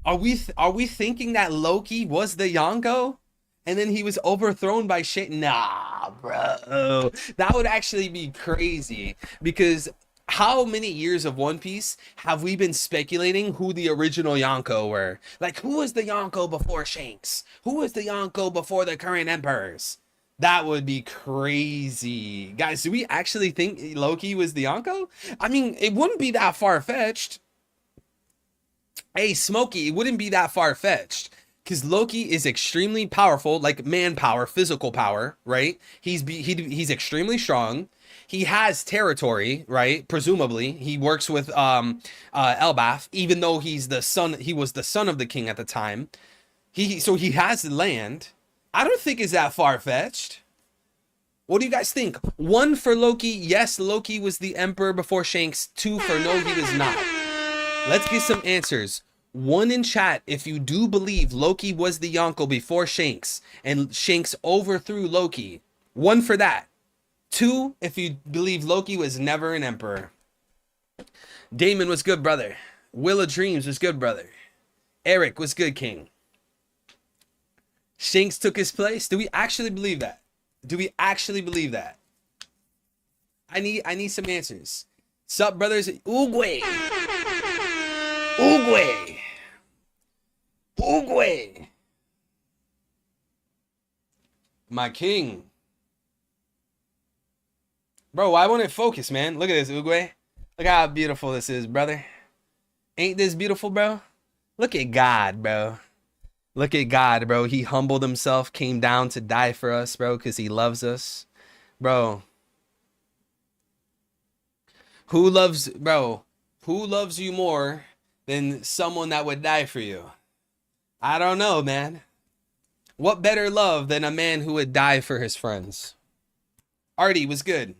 Are we thinking that Loki was the Yonko? And then he was overthrown by Shane? Nah, bro. That would actually be crazy, because how many years of One Piece have we been speculating who the original Yonko were? Like, who was the Yonko before Shanks? Who was the Yonko before the current emperors? That would be crazy. Guys, do we actually think Loki was the Yonko? I mean, it wouldn't be that far-fetched. Hey, Smokey, it wouldn't be that far-fetched, because Loki is extremely powerful, like manpower, physical power, right? He's extremely strong. He has territory, right? Presumably, he works with Elbaf, even though he was the son of the king at the time. So he has land. I don't think it's that far-fetched. What do you guys think? 1 for Loki. Yes, Loki was the emperor before Shanks. 2 for no, he was not. Let's get some answers. 1 in chat if you do believe Loki was the Yonko before Shanks and Shanks overthrew Loki. 1 for that. 2 if you believe Loki was never an emperor. Damon was good, brother. Will of Dreams was good, brother. Eric was good, king. Shanks took his place. Do we actually believe that? Do we actually believe that? I need some answers. Sup, brothers? Oogway. My king. Bro, why won't it focus, man? Look at this, Oogway. Look how beautiful this is, brother. Ain't this beautiful, bro? Look at God, bro. Look at God, bro. He humbled himself, came down to die for us, bro, because he loves us. Bro. Who loves you more than someone that would die for you? I don't know, man. What better love than a man who would die for his friends? Artie was good.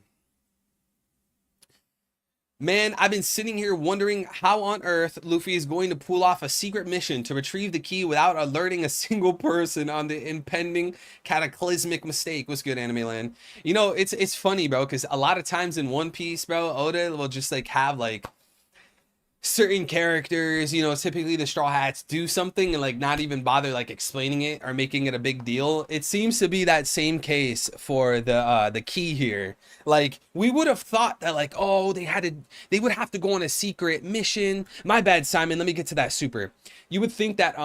Man, I've been sitting here wondering how on earth Luffy is going to pull off a secret mission to retrieve the key without alerting a single person on the impending cataclysmic mistake. What's good, Anime Land? You know, it's funny, bro, because a lot of times in One Piece, bro, Oda will just like have like certain characters, you know, typically the Straw Hats do something and like not even bother like explaining it or making it a big deal. It seems to be that same case for the key here. Like, we would have thought that like, oh, they would have to go on a secret mission. My bad, Simon, let me get to that super. You would think that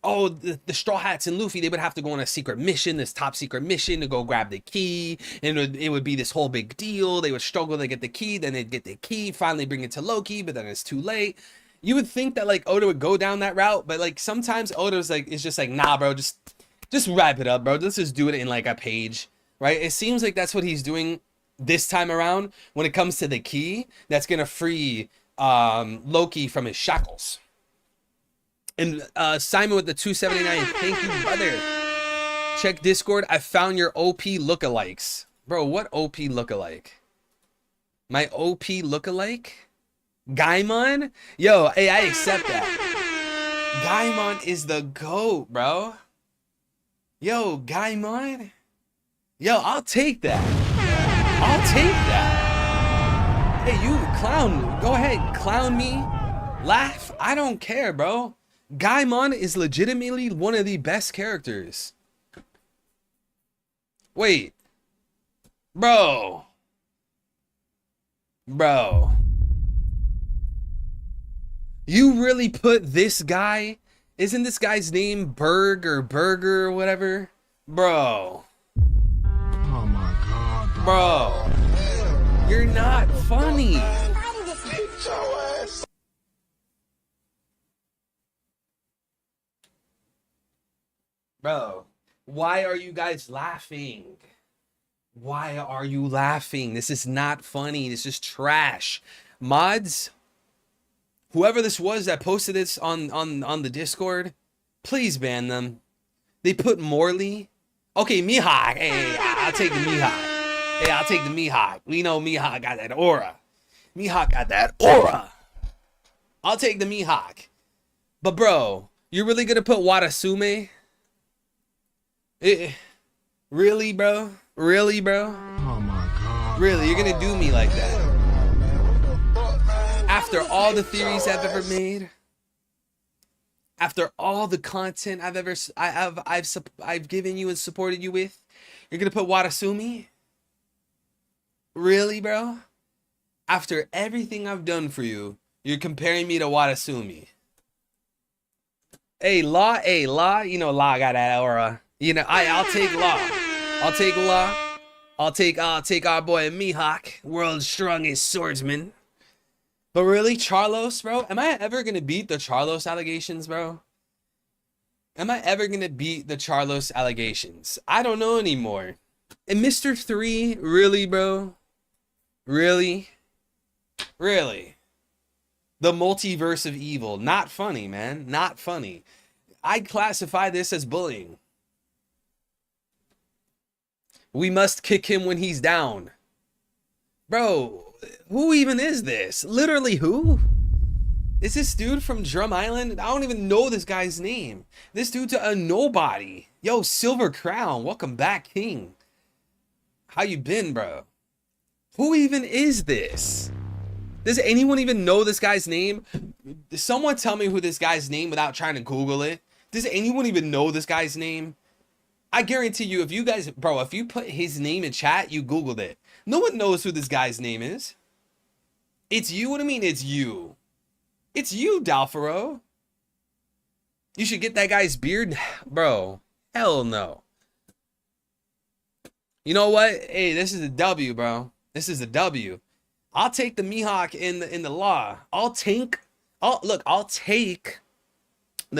oh, the Straw Hats and Luffy, they would have to go on a secret mission, this top secret mission to go grab the key, and it would be this whole big deal. They would struggle to get the key, then they'd get the key, finally bring it to Loki, but then it's too late. You would think that like Oda would go down that route, but like sometimes Oda's like, it's just like, nah, bro, just wrap it up, bro. Let's just do it in like a page, right? It seems like that's what he's doing this time around when it comes to the key that's gonna free Loki from his shackles. And Simon with the 279, thank you, brother. Check Discord. I found your OP lookalikes. Bro, what OP lookalike? My OP lookalike? Gaimon? Yo, hey, I accept that. Gaimon is the GOAT, bro. Yo, Gaimon? Yo, I'll take that. I'll take that. Hey, you clown. Go ahead, clown me. Laugh. I don't care, bro. Gaimon is legitimately one of the best characters. Wait. Bro. Bro. You really put this guy? Isn't this guy's name Berg or Burger or whatever? Bro. Oh my god. Bro. You're not funny. Bro, why are you guys laughing? Why are you laughing? This is not funny. This is trash. Mods, whoever this was that posted this on the Discord, please ban them. They put Morley. Okay, Mihawk. Hey, I'll take the Mihawk. Hey, I'll take the Mihawk. We know Mihawk got that aura. Mihawk got that aura. I'll take the Mihawk. But bro, you're really gonna put Watasume? Really, bro? Really, bro? Oh my god. Really, you're gonna do me like that? After all the theories I've ever made, after all the content I've given you and supported you with, you're gonna put Watasume? Really, bro? After everything I've done for you, you're comparing me to Watasume. Hey, Law, you know Law got that aura. You know, I'll take Law. I'll take Law. I'll take our boy Mihawk, world's strongest swordsman. But really, Charlos, bro? Am I ever gonna beat the Charlos allegations, bro? Am I ever gonna beat the Charlos allegations? I don't know anymore. And Mr. 3, really, bro? Really? Really? The multiverse of evil. Not funny, man. Not funny. I'd classify this as bullying. We must kick him when he's down. Bro, who even is this? Literally who? Is this dude from Drum Island? I don't even know this guy's name. This dude's a nobody. Yo, Silver Crown, welcome back, King. How you been, bro? Who even is this? Does anyone even know this guy's name? Someone tell me who this guy's name without trying to Google it. Does anyone even know this guy's name? I guarantee you, if you guys, bro, if you put his name in chat, you Googled it. No one knows who this guy's name is. It's you? What do you mean it's you? It's you, Dalfaro. You should get that guy's beard. Bro, hell no. You know what? Hey, this is a W, bro. This is a W. I'll take the Mihawk in the Law. I'll take the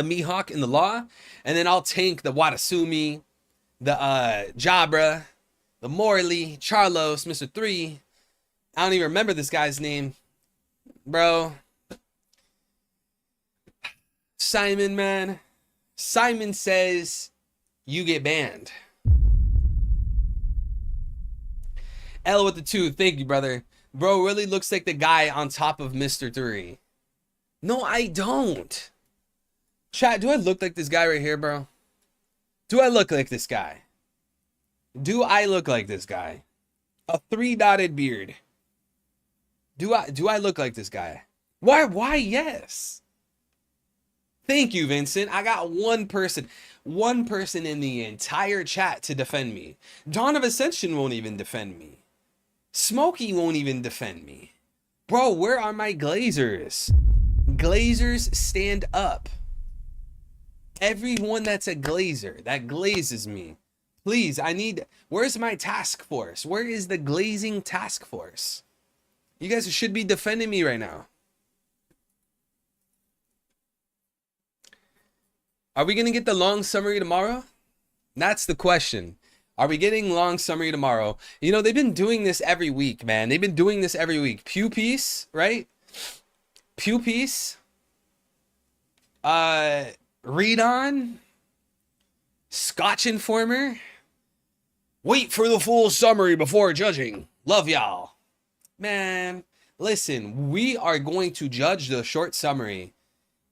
Mihawk in the Law, and then I'll tank the Watasume, the Jabra, the Morley, Charlos, Mr. 3. I don't even remember this guy's name. Bro. Simon, man. Simon says you get banned. L with the 2. Thank you, brother. Bro really looks like the guy on top of Mr. 3. No, I don't. Chat, do I look like this guy right here, bro? Do I look like this guy? Do I look like this guy? A 3-dotted beard. Do I look like this guy? Why yes? Thank you, Vincent. I got one person in the entire chat to defend me. Dawn of Ascension won't even defend me. Smokey won't even defend me. Bro, where are my Glazers? Glazers, stand up. Everyone that's a glazer, that glazes me. Please, where's my task force? Where is the glazing task force? You guys should be defending me right now. Are we going to get the long summary tomorrow? That's the question. Are we getting long summary tomorrow? You know, they've been doing this every week, man. They've been doing this every week. Pew Piece, right? Pew Piece. Read On. Scotch Informer. Wait for the full summary before judging. Love y'all. Man, listen, we are going to judge the short summary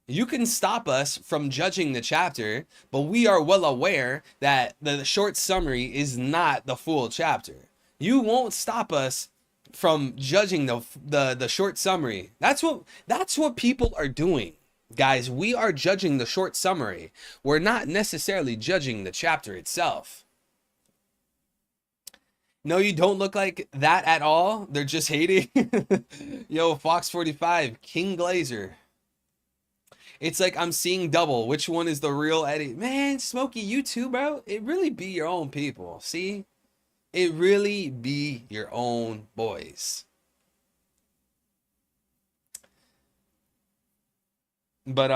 You can stop us from judging the chapter, but we are well aware that the short summary is not the full chapter. You won't stop us from judging the short summary. That's what people are doing. Guys, we are judging the short summary. We're not necessarily judging the chapter itself. No, you don't look like that at all. They're just hating. Yo, Fox 45, King Glazer. It's like I'm seeing double. Which one is the real Eddie? Man, Smokey, you too, bro. It really be your own people. See? It really be your own boys. But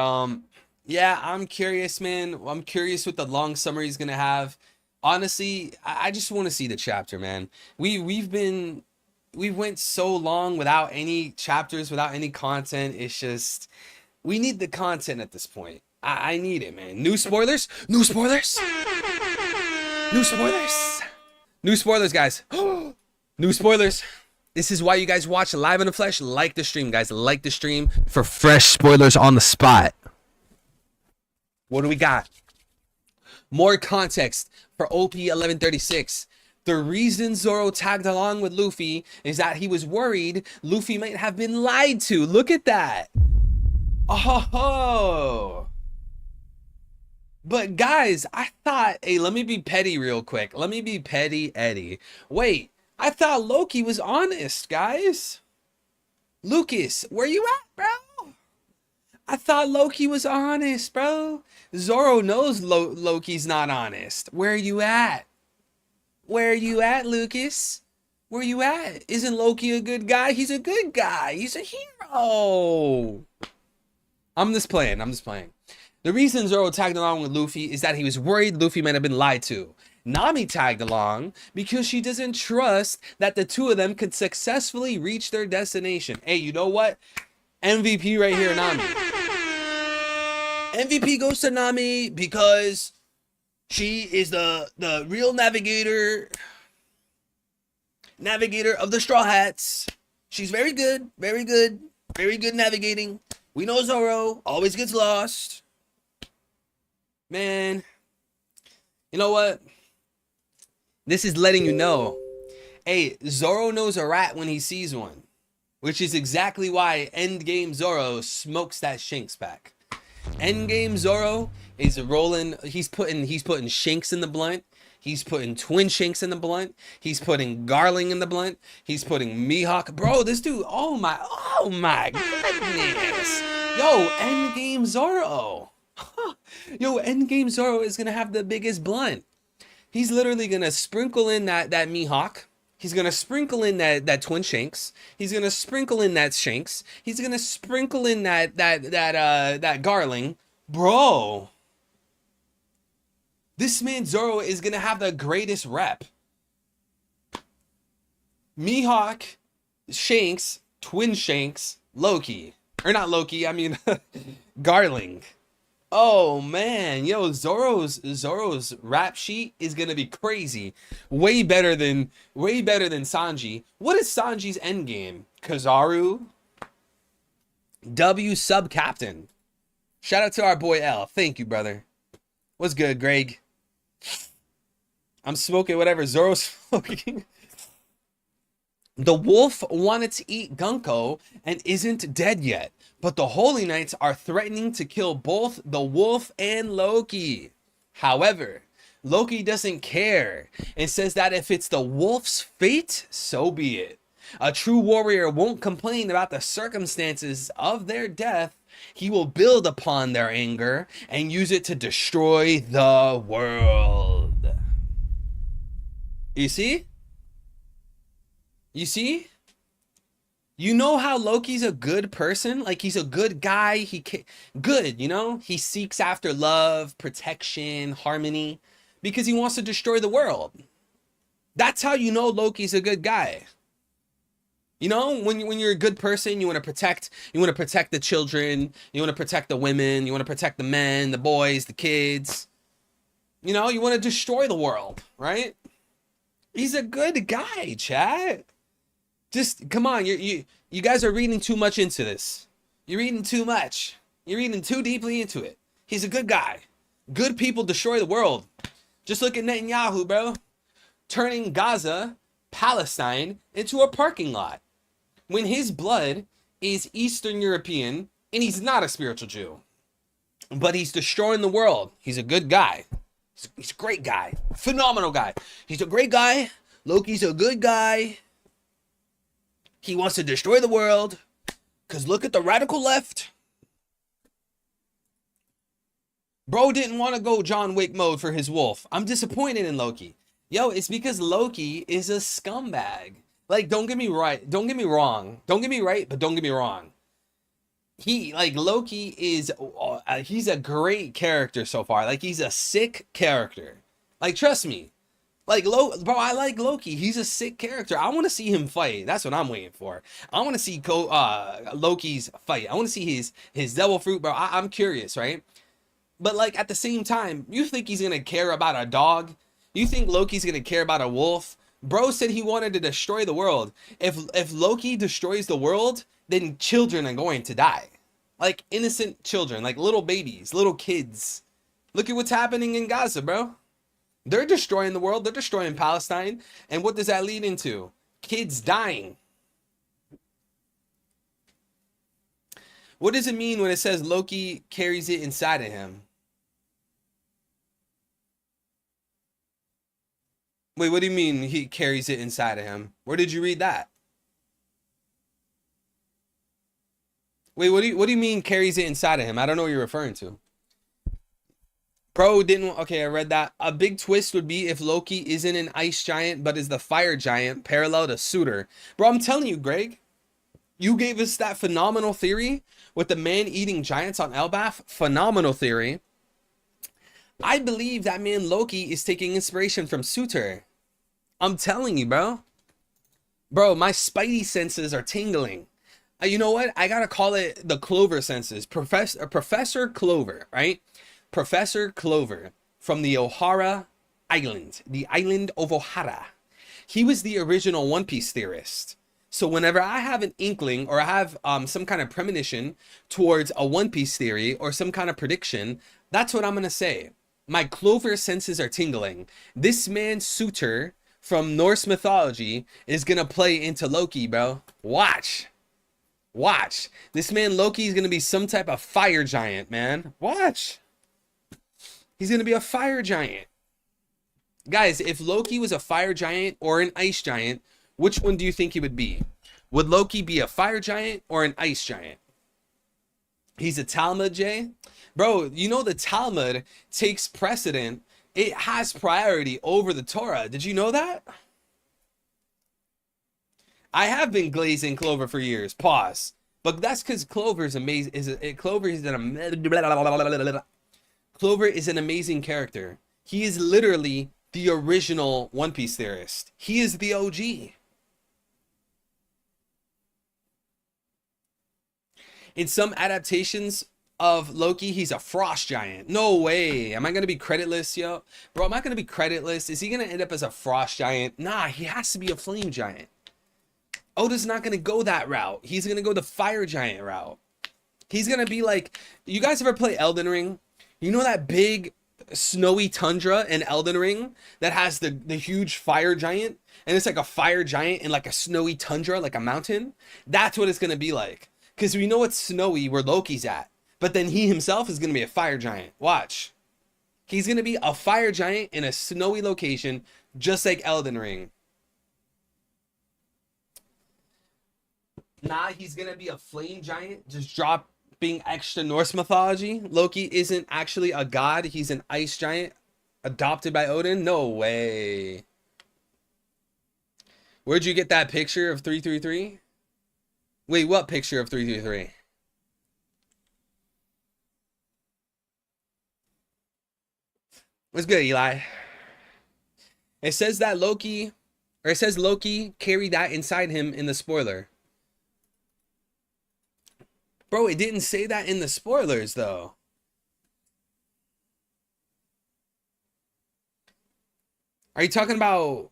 yeah, I'm curious, man. I'm curious what the long summary is gonna have. Honestly, I just want to see the chapter, man. We went so long without any chapters, without any content. It's just we need the content at this point. I need it, man. New spoilers, new spoilers, new spoilers, new spoilers, guys. New spoilers. This is why you guys watch Live in the Flesh. Like the stream, guys. Like the stream for fresh spoilers on the spot. What do we got? More context for OP 1136. The reason Zoro tagged along with Luffy is that he was worried Luffy might have been lied to. Look at that. Oh. But guys, I thought, hey, let me be petty real quick. Let me be petty, Eddie. Wait, I thought Loki was honest, guys. Lucas, where you at, bro? I thought Loki was honest, bro. Zoro knows Loki's not honest. Where are you at? Where are you at, Lucas? Where you at? Isn't Loki a good guy? He's a good guy. He's a hero. I'm just playing. The reason Zoro tagged along with Luffy is that he was worried Luffy might have been lied to. Nami tagged along because she doesn't trust that the two of them could successfully reach their destination. Hey, you know what? MVP right here, Nami. MVP goes to Nami because she is the real navigator of the Straw Hats. She's very good navigating. We know Zoro always gets lost. Man, you know what? This is letting you know, hey, Zoro knows a rat when he sees one, which is exactly why Endgame Zoro smokes that Shanks pack. Endgame Zoro is rolling. He's putting Shanks in the blunt. He's putting twin Shanks in the blunt. He's putting Garling in the blunt. He's putting Mihawk. Bro, this dude, oh my goodness. Yo, Endgame Zoro. Yo, Endgame Zoro is gonna have the biggest blunt. He's literally gonna sprinkle in that Mihawk. He's gonna sprinkle in that twin Shanks. He's gonna sprinkle in that Shanks. He's gonna sprinkle in that Garling. Bro, this man Zoro is gonna have the greatest rep. Mihawk, Shanks, twin Shanks, Loki. Or not Loki, I mean Garling. Oh man, yo, Zoro's rap sheet is gonna be crazy. Way better than Sanji. What is Sanji's endgame? Kizaru? W sub captain. Shout out to our boy L. Thank you, brother. What's good, Greg? I'm smoking whatever Zoro's smoking. The wolf wanted to eat Gunko and isn't dead yet, but the Holy Knights are threatening to kill both the wolf and Loki. However, Loki doesn't care and says that if it's the wolf's fate, so be it. A true warrior won't complain about the circumstances of their death. He will build upon their anger and use it to destroy the world. You see? You see? You know how Loki's a good person? Like, he's a good guy. Good, you know? He seeks after love, protection, harmony, because he wants to destroy the world. That's how you know Loki's a good guy. You know, when you're a good person, you want to protect the children, you want to protect the women, you want to protect the men, the boys, the kids. You know, you want to destroy the world, right? He's a good guy, chat. Just come on, you guys are reading too much into this. You're reading too much. You're reading too deeply into it. He's a good guy. Good people destroy the world. Just look at Netanyahu, bro. Turning Gaza, Palestine, into a parking lot. When his blood is Eastern European, and he's not a spiritual Jew. But he's destroying the world. He's a good guy. He's a great guy. Phenomenal guy. He's a great guy. Loki's a good guy. He wants to destroy the world. Because look at the radical left. Bro didn't want to go John Wick mode for his wolf. I'm disappointed in Loki. Yo, it's because Loki is a scumbag. Like, don't get me right. Don't get me wrong. Don't get me right, but don't get me wrong. Loki is, he's a great character so far. Like, he's a sick character. Like, trust me. Like, bro, I like Loki. He's a sick character. I want to see him fight. That's what I'm waiting for. I want to see Loki's fight. I want to see his devil fruit, bro. I'm curious, right? But, like, at the same time, you think he's going to care about a dog? You think Loki's going to care about a wolf? Bro said he wanted to destroy the world. If Loki destroys the world, then children are going to die. Like, innocent children, like little babies, little kids. Look at what's happening in Gaza, bro. They're destroying the world. They're destroying Palestine. And what does that lead into? Kids dying. What does it mean when it says Loki carries it inside of him? Wait, what do you mean he carries it inside of him? Where did you read that? Wait, what do you mean carries it inside of him? I don't know what you're referring to. Bro didn't... Okay, I read that. A big twist would be if Loki isn't an ice giant, but is the fire giant, parallel to Suitor. Bro, I'm telling you, Greg. You gave us that phenomenal theory with the man-eating giants on Elbaf. Phenomenal theory. I believe that man Loki is taking inspiration from Suitor. I'm telling you, bro. Bro, my spidey senses are tingling. You know what? I gotta call it the Clover senses. Professor Clover, right? Professor Clover from the O'Hara Island. The island of O'Hara. He was the original One Piece theorist. So whenever I have an inkling or I have some kind of premonition towards a One Piece theory or some kind of prediction, that's what I'm gonna say. My Clover senses are tingling. This man Suitor from Norse mythology is gonna play into Loki, bro. Watch. Watch. This man Loki is gonna be some type of fire giant, man. Watch. He's gonna be a fire giant. Guys, if Loki was a fire giant or an ice giant, which one do you think he would be? Would Loki be a fire giant or an ice giant? He's a Talmud, Jay. Bro, you know the Talmud takes precedent. It has priority over the Torah. Did you know that? I have been glazing Clover for years. Pause. But that's because Clover is amazing. Clover is an amazing character. He is literally the original One Piece theorist. He is the OG. In some adaptations of Loki, he's a frost giant. No way. Am I going to be creditless, yo? Bro, am I going to be creditless? Is he going to end up as a frost giant? Nah, he has to be a flame giant. Oda's not going to go that route. He's going to go the fire giant route. He's going to be like... You guys ever play Elden Ring? You know that big snowy tundra in Elden Ring that has the huge fire giant? And it's like a fire giant in like a snowy tundra, like a mountain? That's what it's going to be like. Because we know it's snowy where Loki's at. But then he himself is going to be a fire giant. Watch. He's going to be a fire giant in a snowy location, just like Elden Ring. Nah, he's going to be a flame giant, just dropping extra Norse mythology. Loki isn't actually a god. He's an ice giant adopted by Odin. No way. Where'd you get that picture of 333? Wait, what picture of 333? What's good, Eli? It says that Loki, or it says Loki carried that inside him in the spoiler. Bro, it didn't say that in the spoilers, though. Are you talking about...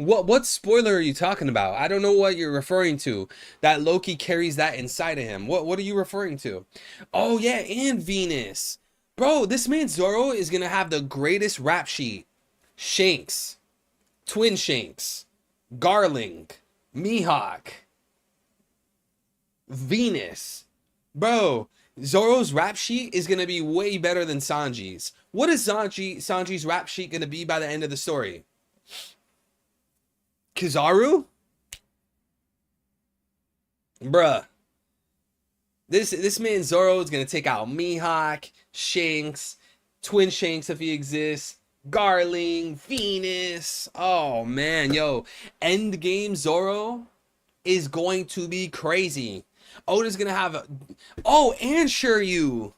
What spoiler are you talking about? I don't know what you're referring to. That Loki carries that inside of him. What are you referring to? Oh yeah, and Venus. Bro, this man Zoro is gonna have the greatest rap sheet. Shanks, Twin Shanks, Garling, Mihawk, Venus. Bro, Zoro's rap sheet is gonna be way better than Sanji's. What is Sanji's rap sheet gonna be by the end of the story? Kizaru? Bruh. This man Zoro is gonna take out Mihawk, Shanks, Twin Shanks if he exists, Garling, Venus. Oh man, yo. Endgame Zoro is going to be crazy. Oda's gonna have oh, and Shiryu.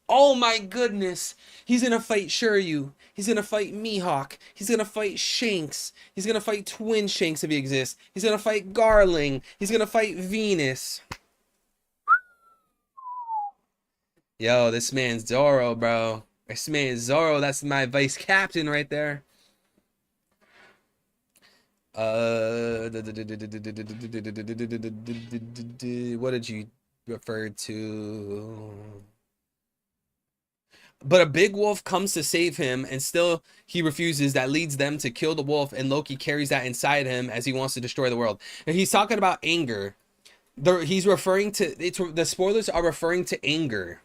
Oh my goodness. He's gonna fight Shiryu. He's gonna fight Mihawk. He's gonna fight Shanks. He's gonna fight Twin Shanks if he exists. He's gonna fight Garling. He's gonna fight Venus. Yo, this man's Zoro, bro. This man's Zoro. That's my vice captain right there. What did you refer to? But a big wolf comes to save him, and still he refuses. That leads them to kill the wolf, and Loki carries that inside him as he wants to destroy the world. And he's talking about anger. He's referring to the spoilers are referring to anger.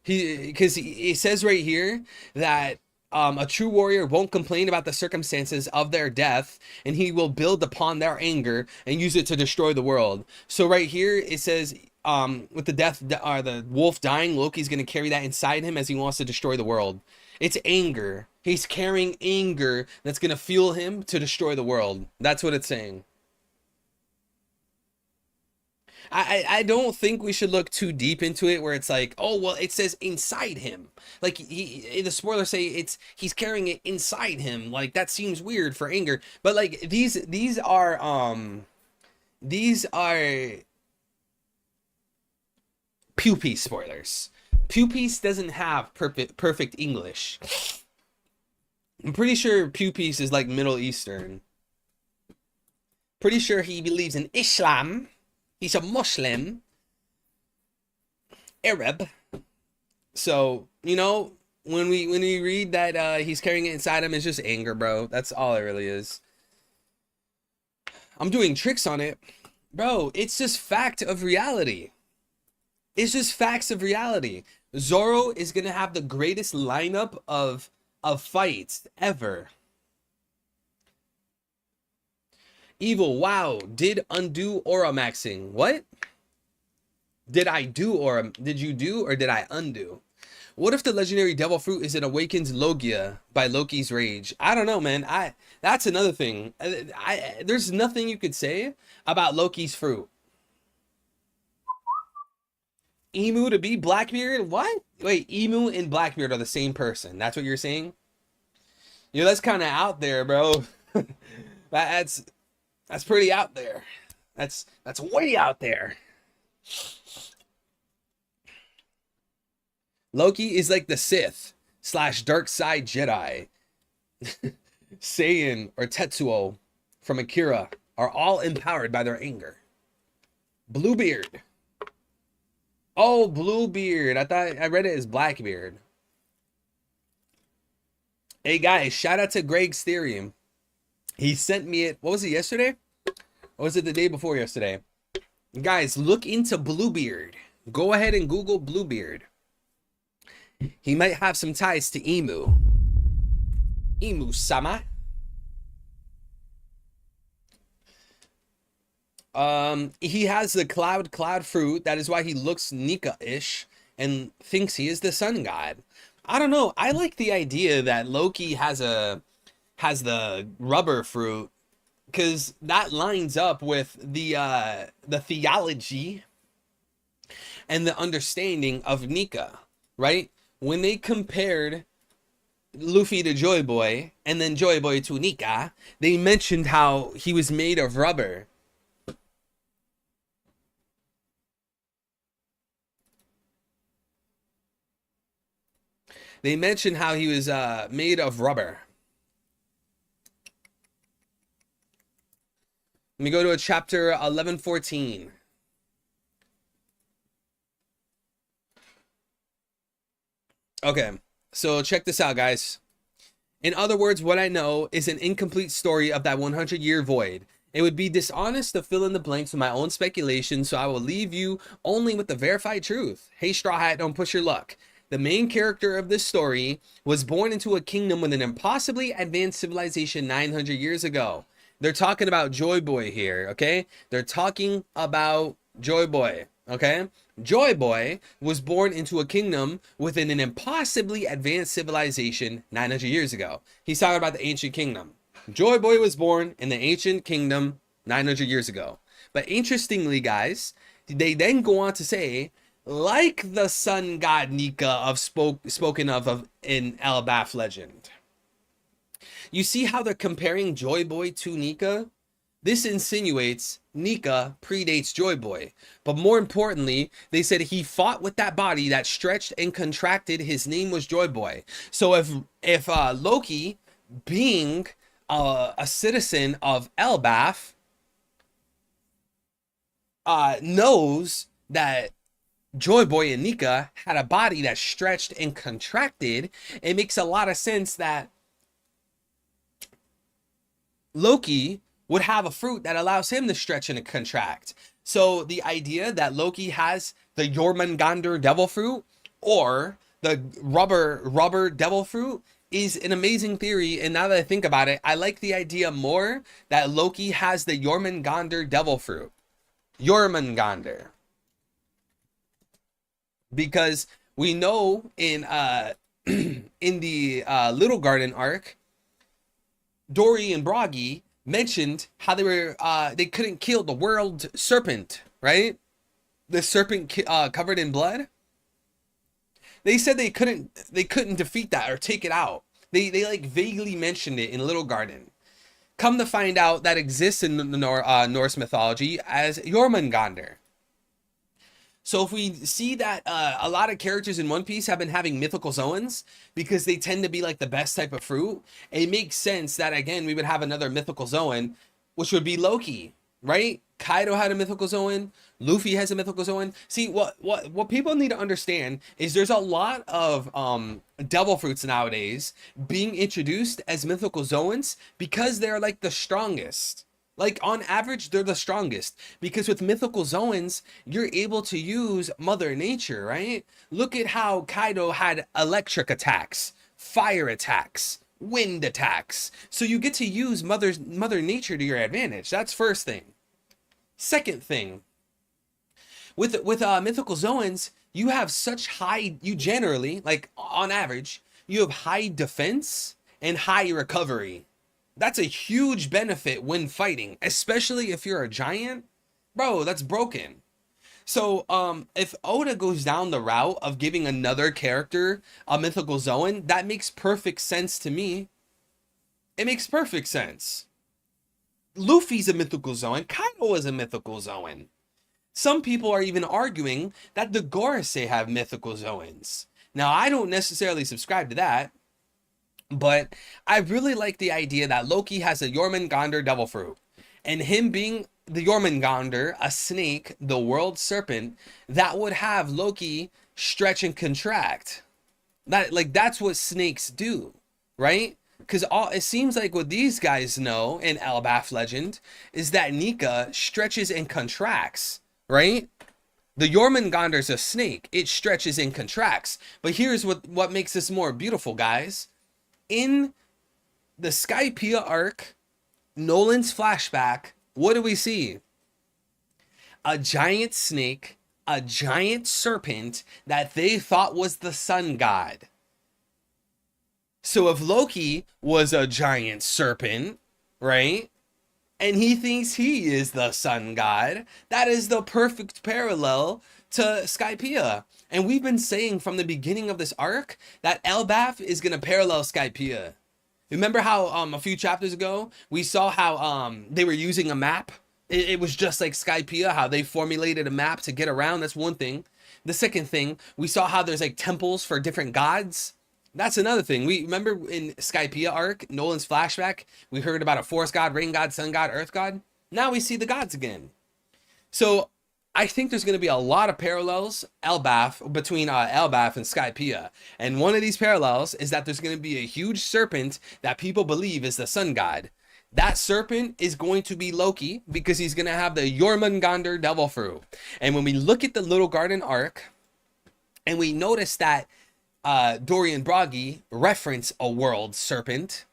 Because he says right here that a true warrior won't complain about the circumstances of their death, and he will build upon their anger and use it to destroy the world. So right here it says, with the death or the wolf dying, Loki's going to carry that inside him as he wants to destroy the world. It's anger. He's carrying anger that's going to fuel him to destroy the world. That's what it's saying. I don't think we should look too deep into it where it's like, oh well, it says inside him. Like the spoilers say he's carrying it inside him. Like that seems weird for anger. But like these are Pew spoilers. Pew doesn't have perfect English. I'm pretty sure Pew is like Middle Eastern. Pretty sure he believes in Islam. He's a Muslim, Arab. So, you know, when we read that he's carrying it inside him, it's just anger, bro. That's all it really is. I'm doing tricks on it. Bro, it's just fact of reality. It's just facts of reality. Zoro is going to have the greatest lineup of fights ever. Evil, wow, did undo aura maxing. What? Did I do aura? Did you do or did I undo? What if the legendary devil fruit is an awakens Logia by Loki's rage? I don't know, man. That's another thing. There's nothing you could say about Loki's fruit. Emu to be Blackbeard? What? Wait, Emu and Blackbeard are the same person. That's what you're saying? Yo, that's kind of out there, bro. That's pretty out there. That's way out there. Loki is like the Sith / dark side Jedi. Saiyan or Tetsuo from Akira are all empowered by their anger. Bluebeard. Oh, Bluebeard. I thought I read it as Blackbeard. Hey guys, shout out to Greg's Theory. He sent me it. What was it, yesterday? Or was it the day before yesterday? Guys, look into Bluebeard. Go ahead and Google Bluebeard. He might have some ties to Emu. Emu-sama. He has the cloud fruit. That is why he looks Nika-ish and thinks he is the sun god. I don't know. I like the idea that Loki has the rubber fruit, because that lines up with the theology and the understanding of Nika, right? When they compared Luffy to Joy Boy and then Joy Boy to Nika, they mentioned how he was made of rubber. They mentioned how he was made of rubber. Let me go to a chapter 11:14. Okay, so check this out, guys. In other words, what I know is an incomplete story of that 100-year void. It would be dishonest to fill in the blanks with my own speculation, so I will leave you only with the verified truth. Hey, Straw Hat, don't push your luck. The main character of this story was born into a kingdom with an impossibly advanced civilization 900 years ago. They're talking about Joy Boy here, okay? They're talking about Joy Boy, okay? Joy Boy was born into a kingdom within an impossibly advanced civilization 900 years ago. He's talking about the ancient kingdom. Joy Boy was born in the ancient kingdom 900 years ago. But interestingly, guys, they then go on to say, like the sun god Nika spoken of in Elbaf legend. You see how they're comparing Joy Boy to Nika? This insinuates Nika predates Joy Boy, but more importantly, they said he fought with that body that stretched and contracted. His name was Joy Boy. So if Loki, being a citizen of Elbaf, knows that Joy Boy and Nika had a body that stretched and contracted, it makes a lot of sense that Loki would have a fruit that allows him to stretch and contract. So the idea that Loki has the Jormungandr devil fruit or the rubber devil fruit is an amazing theory. And now that I think about it, I like the idea more that Loki has the Jormungandr devil fruit. Jormungandr. Because we know in in the Little Garden arc, Dory and Bragi mentioned how they couldn't kill the world serpent, right? The serpent covered in blood. They said they couldn't defeat that or take it out. They like vaguely mentioned it in Little Garden. Come to find out, that exists in the Norse mythology as Jormungandr. So if we see that a lot of characters in One Piece have been having mythical zoans because they tend to be like the best type of fruit, it makes sense that, again, we would have another mythical zoan, which would be Loki, right? Kaido had a mythical zoan. Luffy has a mythical zoan. See, what people need to understand is there's a lot of devil fruits nowadays being introduced as mythical zoans because they're like the strongest. Like, on average, they're the strongest. Because with mythical zoans, you're able to use Mother Nature, right? Look at how Kaido had electric attacks, fire attacks, wind attacks. So you get to use Mother Nature to your advantage. That's first thing. Second thing, with mythical zoans, you have such high, you generally, like on average, you have high defense and high recovery. That's a huge benefit when fighting, especially if you're a giant. Bro, that's broken. So if Oda goes down the route of giving another character a mythical zoan, that makes perfect sense to me. It makes perfect sense. Luffy's a mythical zoan. Kaido is a mythical zoan. Some people are even arguing that the Gorosei have mythical zoans. Now, I don't necessarily subscribe to that, but I really like the idea that Loki has a Jormungandr devil fruit, and him being the Jormungandr, a snake, the world serpent, that would have Loki stretch and contract. That's what snakes do, right? Because it seems like what these guys know in Elbaf legend is that Nika stretches and contracts, right? The Jormungandr is a snake. It stretches and contracts. But here's what makes this more beautiful, guys. In the Skypiea arc, Nolan's flashback, what do we see? A giant snake, a giant serpent that they thought was the sun god. So if Loki was a giant serpent, right, and he thinks he is the sun god, that is the perfect parallel to Skypiea. And we've been saying from the beginning of this arc that Elbaf is going to parallel Skypiea. Remember how a few chapters ago we saw how they were using a map? It was just like Skypiea, how they formulated a map to get around. That's one thing. The second thing, we saw how there's like temples for different gods. That's another thing. We remember in Skypiea arc, Nolan's flashback, we heard about a forest god, rain god, sun god, earth god. Now we see the gods again. So I think there's going to be a lot of parallels between Elbaf and Skypiea. And one of these parallels is that there's going to be a huge serpent that people believe is the sun god. That serpent is going to be Loki because he's going to have the Jormungandr devil fruit. And when we look at the Little Garden arc and we notice that Dorian Bragi reference a world serpent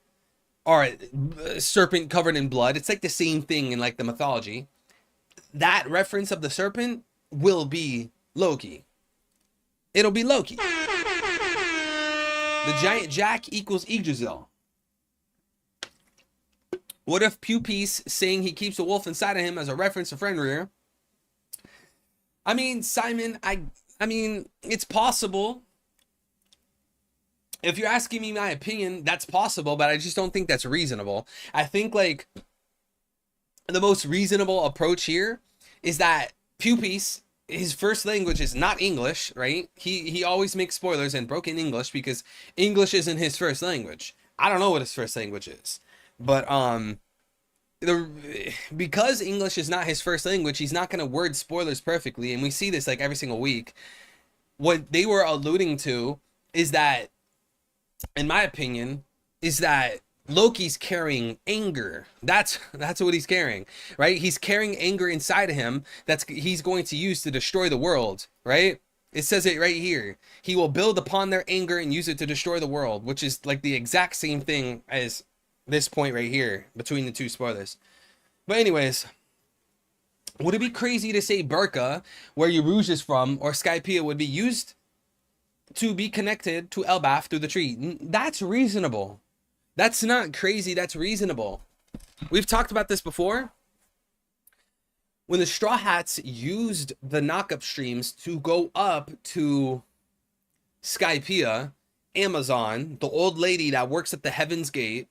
or a serpent covered in blood, it's like the same thing in like the mythology. That reference of the serpent will be Loki. It'll be Loki. The giant jack equals Yggdrasil. What if Pupice saying he keeps a wolf inside of him as a reference to Fenrir? I mean, Simon, I mean, it's possible. If you're asking me my opinion, that's possible, but I just don't think that's reasonable. I think like the most reasonable approach here is that Pupice, his first language is not English, right? He always makes spoilers in broken English because English isn't his first language. I don't know what his first language is. But because English is not his first language, he's not going to word spoilers perfectly, and we see this like every single week. What they were alluding to is that, in my opinion, is that Loki's carrying anger. That's what he's carrying, right? He's carrying anger inside of him he's going to use to destroy the world, right? It says it right here. He will build upon their anger and use it to destroy the world, which is like the exact same thing as this point right here between the two spoilers. But anyways, would it be crazy to say Burka, where Yarouge is from, or Skypiea would be used to be connected to Elbaf through the tree? That's reasonable. That's not crazy. That's reasonable. We've talked about this before. When the Straw Hats used the knock-up streams to go up to Skypiea, Amazon, the old lady that works at the Heaven's Gate,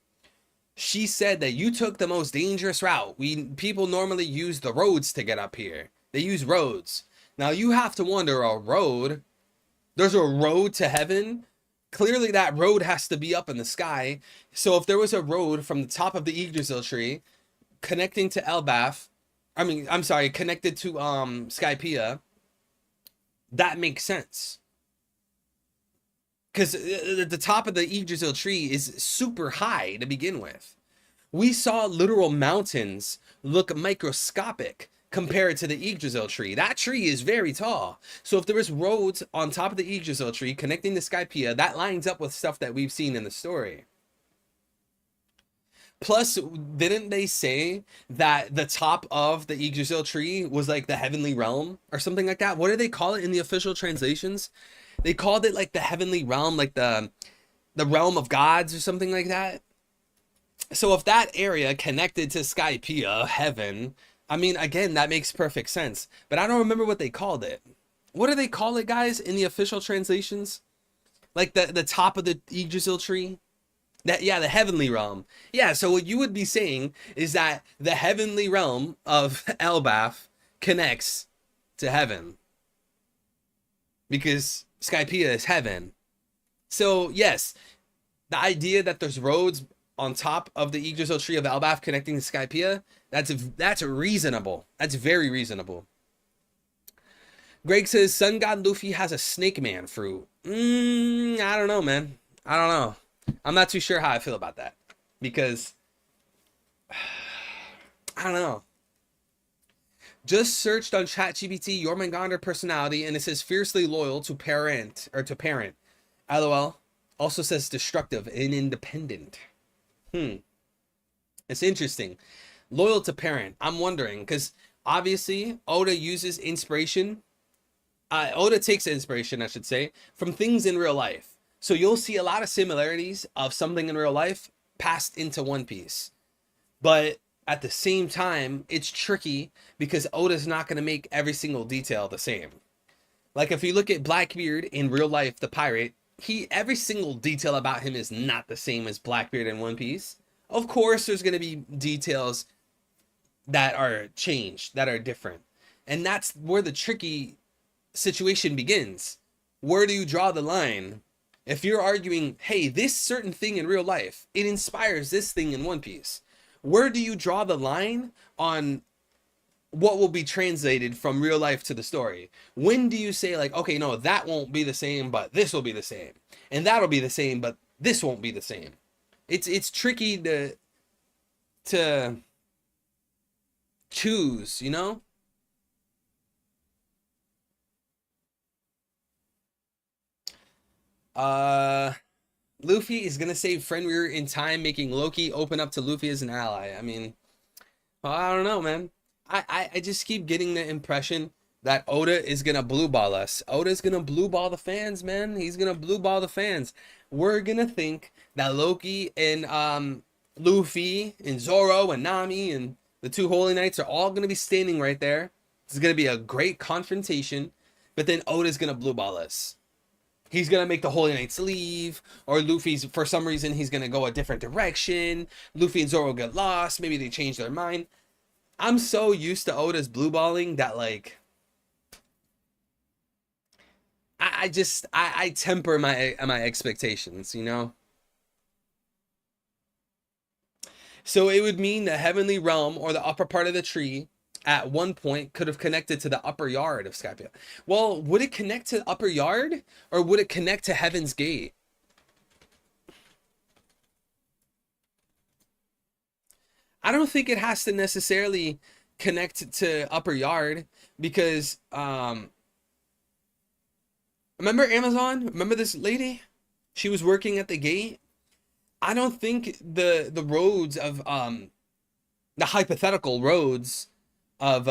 she said that you took the most dangerous route. People normally use the roads to get up here. They use roads. Now you have to wonder, a road? There's a road to heaven? Clearly that road has to be up in the sky. So if there was a road from the top of the Yggdrasil tree connecting to Elbaf, connected to Skypiea, that makes sense. Because the top of the Yggdrasil tree is super high to begin with. We saw literal mountains look microscopic compared to the Yggdrasil tree. That tree is very tall. So if there was roads on top of the Yggdrasil tree connecting to Skypiea, that lines up with stuff that we've seen in the story. Plus, didn't they say that the top of the Yggdrasil tree was like the heavenly realm or something like that? What do they call it in the official translations? They called it like the heavenly realm, like the realm of gods or something like that. So if that area connected to Skypiea, heaven, I mean, again, that makes perfect sense. But I don't remember what they called it. What do they call it, guys, in the official translations? Like the top of the Yggdrasil tree? The heavenly realm. Yeah, so what you would be saying is that the heavenly realm of Elbaf connects to heaven. Because Skypiea is heaven. So, yes, the idea that there's roads on top of the Yggdrasil tree of Elbaf connecting to Skypiea, that's reasonable. That's very reasonable. Greg says, Sun God Luffy has a Snake Man fruit. I don't know, man. I don't know. I'm not too sure how I feel about that. Because, I don't know. Just searched on ChatGPT Jormungandr personality and it says fiercely loyal to parent. LOL. Also says destructive and independent. It's interesting. Loyal to parent. I'm wondering because obviously Oda uses inspiration. Oda takes inspiration, I should say, from things in real life. So you'll see a lot of similarities of something in real life passed into One Piece. But at the same time, it's tricky because Oda's not going to make every single detail the same. Like if you look at Blackbeard in real life, the pirate, every single detail about him is not the same as Blackbeard in One Piece. Of course, there's going to be details that are changed, that are different. And that's where the tricky situation begins. Where do you draw the line? If you're arguing, hey, this certain thing in real life, it inspires this thing in One Piece. Where do you draw the line on what will be translated from real life to the story? When do you say like, okay, no, that won't be the same, but this will be the same, and that'll be the same, but this won't be the same? It's tricky to choose, you know? Uh, Luffy is gonna save Fenrir in time, making Loki open up to Luffy as an ally. I mean, well, I don't know, man. I just keep getting the impression that Oda is gonna blue ball us. Oda's gonna blue ball the fans, man. He's gonna blue ball the fans. We're gonna think that Loki and Luffy and Zoro and Nami and the two Holy Knights are all gonna be standing right there. It's gonna be a great confrontation, but then Oda's gonna blue ball us. He's gonna make the Holy Knights leave, or Luffy's, for some reason, he's gonna go a different direction. Luffy and Zoro get lost. Maybe they change their mind. I'm so used to Oda's blue balling that like I temper my expectations, you know. So it would mean the heavenly realm or the upper part of the tree at one point could have connected to the upper yard of Skypiea. Well, would it connect to the upper yard or would it connect to Heaven's Gate? I don't think it has to necessarily connect to upper yard because remember Amazon? Remember this lady? She was working at the gate. I don't think the roads of the hypothetical roads of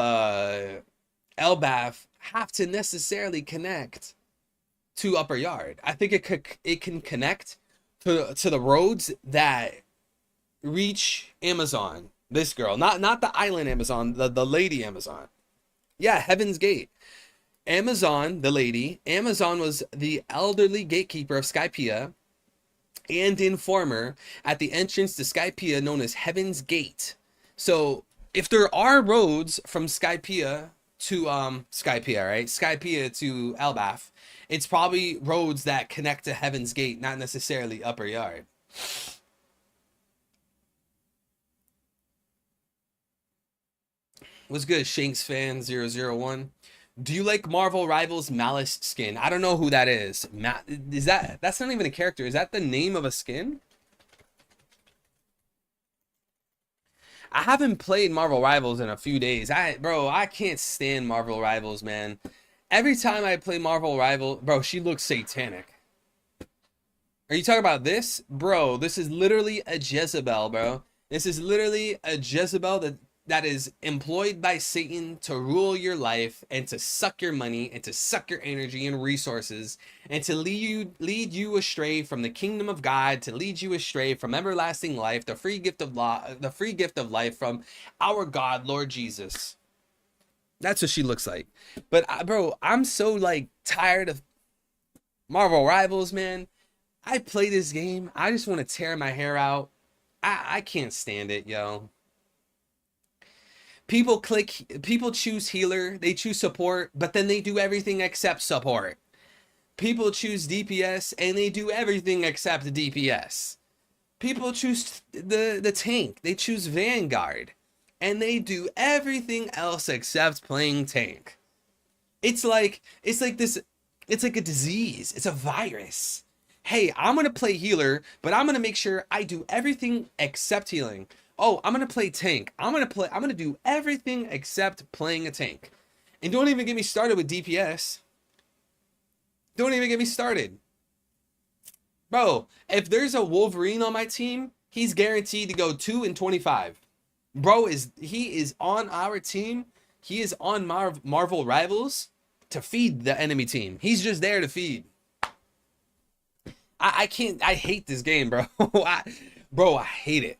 Elbaf have to necessarily connect to upper yard. I think it can connect to the roads that reach Amazon. This girl, not the island Amazon, the lady Amazon. Yeah, Heaven's Gate. Amazon, the lady, Amazon was the elderly gatekeeper of Skypiea and informer at the entrance to Skypiea known as Heaven's Gate. So if there are roads from Skypiea to Skypiea, right? Skypiea to Elbaf, it's probably roads that connect to Heaven's Gate, not necessarily upper yard. What's good, Shanks fan 001? Do you like Marvel Rivals Malice skin? I don't know who that is. Is that's not even a character? Is that the name of a skin? I haven't played Marvel Rivals in a few days. Bro, I can't stand Marvel Rivals, man. Every time I play Marvel Rival, bro, she looks satanic. Are you talking about this? Bro, this is literally a Jezebel, bro. This is literally a Jezebel that is employed by Satan to rule your life and to suck your money and to suck your energy and resources and to lead you astray from the kingdom of God, to lead you astray from everlasting life, the free gift of life from our God, Lord Jesus. That's what she looks like. But bro, I'm so like tired of Marvel Rivals, man. I play this game. I just want to tear my hair out. I can't stand it, yo. People choose healer, they choose support, but then they do everything except support. People choose DPS and they do everything except DPS. People choose the tank, they choose Vanguard, and they do everything else except playing tank. It's like this, it's like a disease, it's a virus. Hey, I'm gonna play healer, but I'm gonna make sure I do everything except healing. Oh, I'm gonna play tank. I'm gonna do everything except playing a tank. And don't even get me started with DPS. Don't even get me started. Bro, if there's a Wolverine on my team, he's guaranteed to go 2-25. Bro, he is on our team. He is on Marvel Rivals to feed the enemy team. He's just there to feed. I hate this game, bro. I hate it.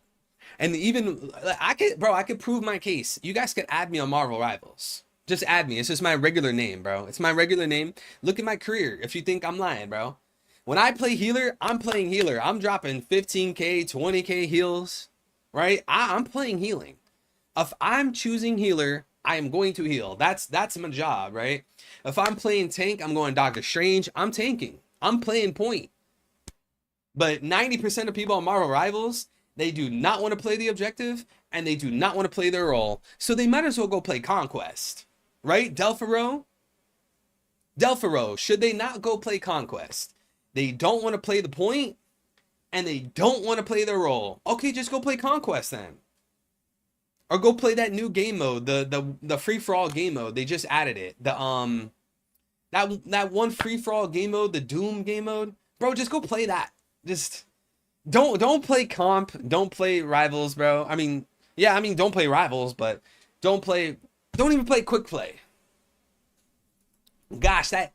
And even I could prove my case. You guys can add me on Marvel Rivals. Just add me. It's just my regular name, bro. It's my regular name. Look at my career if you think I'm lying, bro. When I play healer, I'm playing healer. I'm dropping 15k, 20k heals, right? I'm playing healing. If I'm choosing healer, I am going to heal. That's my job, right? If I'm playing tank, I'm going Doctor Strange. I'm tanking. I'm playing point. But 90% of people on Marvel Rivals, They do not want to play the objective, and they do not want to play their role. So they might as well go play Conquest. Right? Delpharo? Delpharo, should they not go play Conquest? They don't want to play the point, and they don't want to play their role. Okay, just go play Conquest then. Or go play that new game mode, the free-for-all game mode. They just added it. That one free-for-all game mode, the Doom game mode. Bro, just go play that. Just don't play comp, don't play rivals, bro. I mean, yeah, I mean don't play rivals, but don't even play quick play. Gosh, that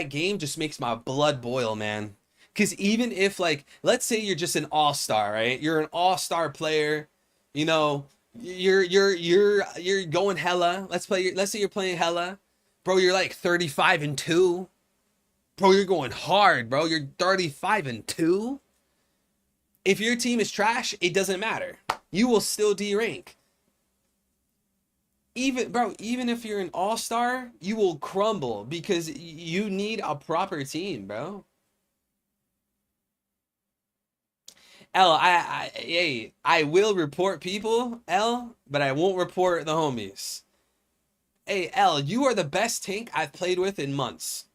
game just makes my blood boil, man. Cause even if, like, let's say you're just an all-star, right? You're an all-star player, you know, you're going hella. Let's say you're playing hella. Bro, you're like 35-2. Bro, you're going hard, bro. You're 35-2. If your team is trash, it doesn't matter. You will still D-rank. Even if you're an all-star, you will crumble because you need a proper team, bro. I will report people, L, but I won't report the homies. Hey, L, you are the best tank I've played with in months.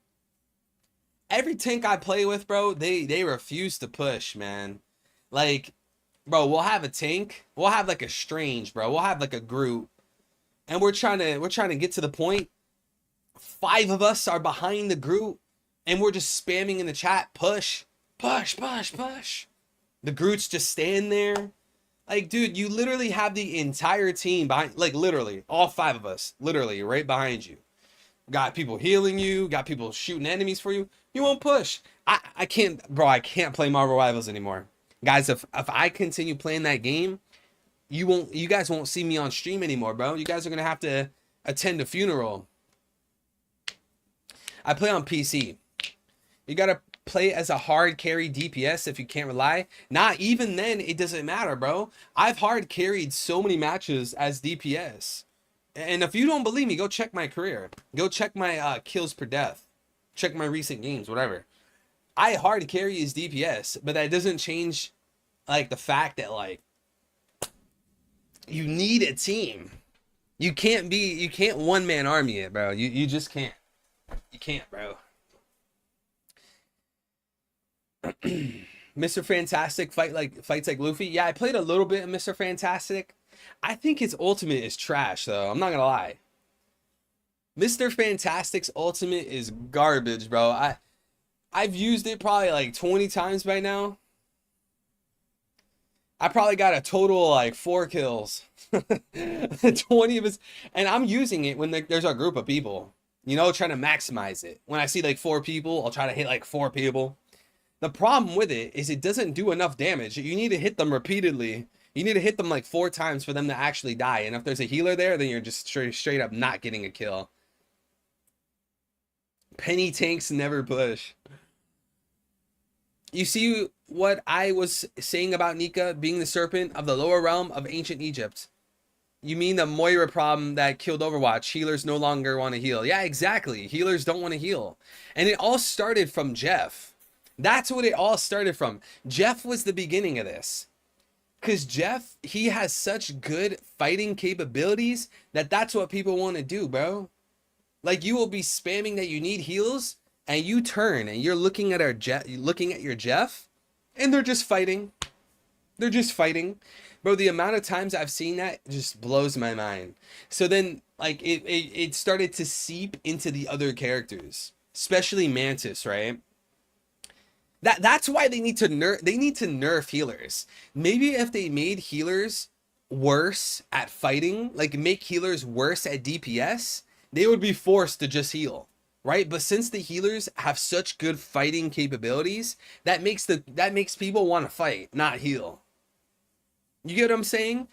Every tank I play with, bro, they refuse to push, man. Like, bro, we'll have a tank. We'll have like a strange, bro. We'll have like a group. And we're trying to get to the point. 5 of us are behind the group. And we're just spamming in the chat, push, push, push, push. The Groots just stand there. Like, dude, you literally have the entire team behind, like, literally, all 5 of us, literally, right behind you. Got people healing you, got people shooting enemies for you. You won't push. I can't, bro, I can't play Marvel Rivals anymore. Guys, if I continue playing that game, you guys won't see me on stream anymore, bro. You guys are gonna have to attend a funeral. I play on PC. You gotta play as a hard carry DPS if you can't rely. Not even then, it doesn't matter, bro. I've hard carried so many matches as DPS. And if you don't believe me, go check my career. Go check my kills per death. Check my recent games, whatever. I hard carry as DPS, but that doesn't change, like, the fact that, like, you need a team. You can't one-man army it, bro. You just can't. You can't, bro. Mr. Fantastic fights like Luffy. Yeah, I played a little bit of Mr. Fantastic. I think his ultimate is trash, though. I'm not gonna lie. Mr. Fantastic's ultimate is garbage, bro. I've used it probably like 20 times by now. I probably got a total of like 4 kills. 20 of us, and I'm using it when there's a group of people, you know, trying to maximize it. When I see like 4 people, I'll try to hit like 4 people. The problem with it is it doesn't do enough damage. You need to hit them repeatedly. You need to hit them like 4 times for them to actually die. And if there's a healer there, then you're just straight up not getting a kill. Penny tanks never push. You see what I was saying about Nika being the serpent of the lower realm of ancient Egypt? You mean the Moira problem that killed Overwatch? Healers no longer want to heal. Yeah, exactly. Healers don't want to heal. And it all started from Jeff. That's what it all started from. Jeff was the beginning of this. Because Jeff, he has such good fighting capabilities that's what people want to do, bro. Like, you will be spamming that you need heals, and you turn and you're looking at your Jeff, and they're just fighting. They're just fighting. Bro, the amount of times I've seen that just blows my mind. So then, like, it started to seep into the other characters, especially Mantis, right? That's why they need to nerf healers. Maybe if they made healers worse at fighting, like make healers worse at DPS, they would be forced to just heal, right? But since the healers have such good fighting capabilities, that makes people want to fight, not heal. You get what I'm saying?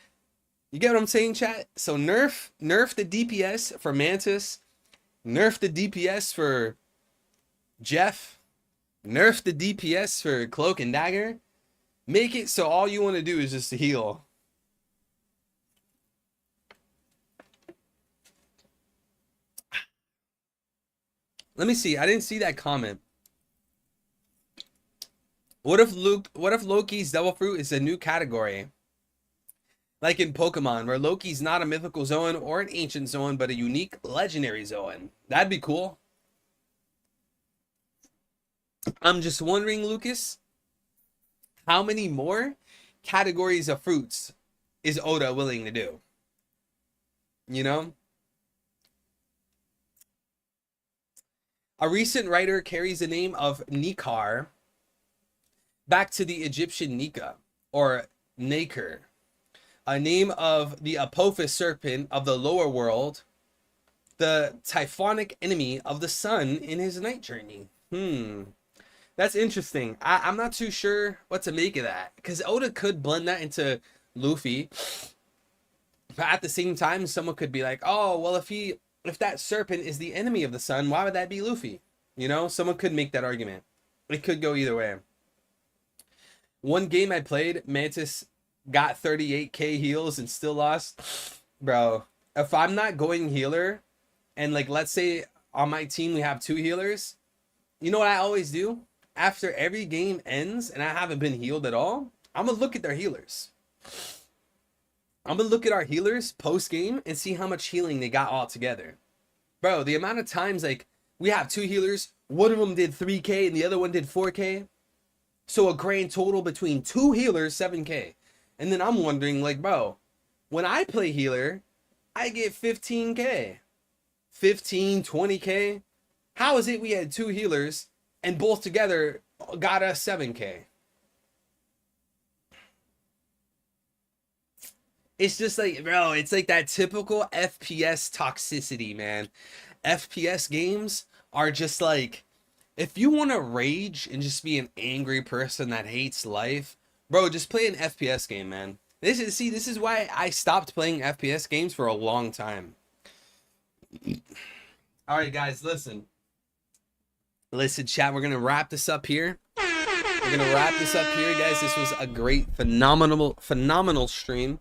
You get what I'm saying, chat? So nerf the DPS for Mantis, nerf the DPS for Jeff, nerf the DPS for Cloak and Dagger. Make it so all you want to do is just to heal. Let me see. I didn't see that comment. What if Loki's devil fruit is a new category? Like in Pokemon, where Loki's not a mythical zone or an ancient zone, but a unique legendary zone. That'd be cool. I'm just wondering, Lucas, how many more categories of fruits is Oda willing to do? You know? A recent writer carries the name of Nikar back to the Egyptian Nika, or Naker, a name of the Apophis serpent of the lower world, the typhonic enemy of the sun in his night journey. That's interesting. I'm not too sure what to make of that, because Oda could blend that into Luffy, but at the same time, someone could be like, oh, well, if that serpent is the enemy of the sun, why would that be Luffy? You know, someone could make that argument. It could go either way. One game I played, Mantis got 38k heals and still lost. Bro, if I'm not going healer, and like, let's say on my team we have 2 healers, you know what I always do? After every game ends and I haven't been healed at all, I'm gonna look at their healers. I'm gonna look at our healers post game and see how much healing they got all together. Bro, the amount of times, like, we have 2 healers, one of them did 3k and the other one did 4k. So a grand total between 2 healers, 7k. And then I'm wondering, like, bro, when I play healer, I get 15k, 15, 20k. How is it we had 2 healers and both together got us 7k? It's just like, bro, it's like that typical FPS toxicity, man. FPS games are just like, if you want to rage and just be an angry person that hates life, bro, just play an FPS game, man. This is why I stopped playing FPS games for a long time. All right, guys, listen, chat. We're gonna wrap this up here. Guys. This was a great, phenomenal stream,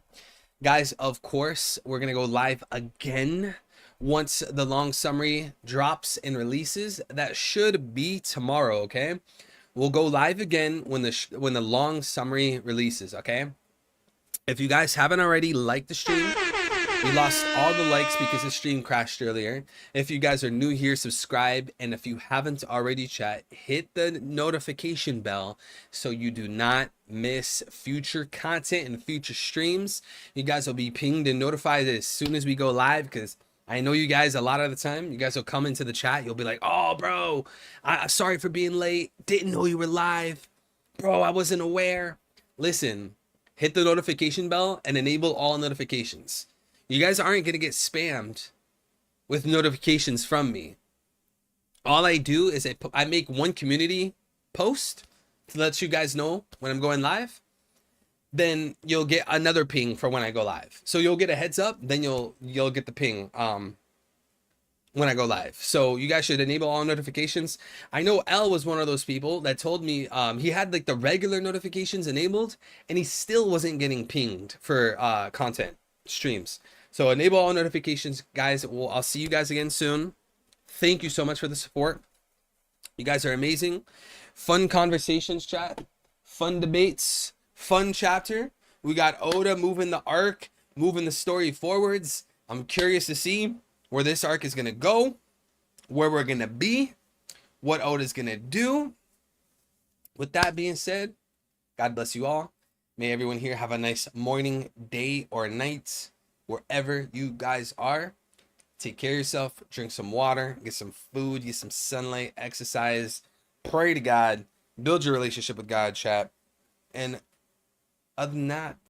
guys. Of course, we're gonna go live again once the long summary drops and releases. That should be tomorrow. Okay, we'll go live again when the long summary releases. Okay, if you guys haven't already liked the stream, we lost all the likes because the stream crashed earlier. If you guys are new here, subscribe. And if you haven't already, chat, hit the notification bell so you do not miss future content and future streams. You guys will be pinged and notified as soon as we go live, because I know you guys, a lot of the time, you guys will come into the chat. You'll be like, oh, bro, sorry for being late. Didn't know you were live. Bro, I wasn't aware. Listen, hit the notification bell and enable all notifications. You guys aren't going to get spammed with notifications from me. All I do is I make one community post to let you guys know when I'm going live. Then you'll get another ping for when I go live. So you'll get a heads up, then you'll get the ping when I go live. So you guys should enable all notifications. I know L was one of those people that told me he had like the regular notifications enabled and he still wasn't getting pinged for content streams. So enable all notifications, guys. I'll see you guys again soon. Thank you so much for the support. You guys are amazing. Fun conversations, chat. Fun debates. Fun chapter. We got Oda moving the arc, moving the story forwards. I'm curious to see where this arc is going to go, where we're going to be, what Oda's going to do. With that being said, God bless you all. May everyone here have a nice morning, day, or night, wherever you guys are. Take care of yourself, drink some water, get some food, get some sunlight, exercise, pray to God, build your relationship with God, chat. And other than that,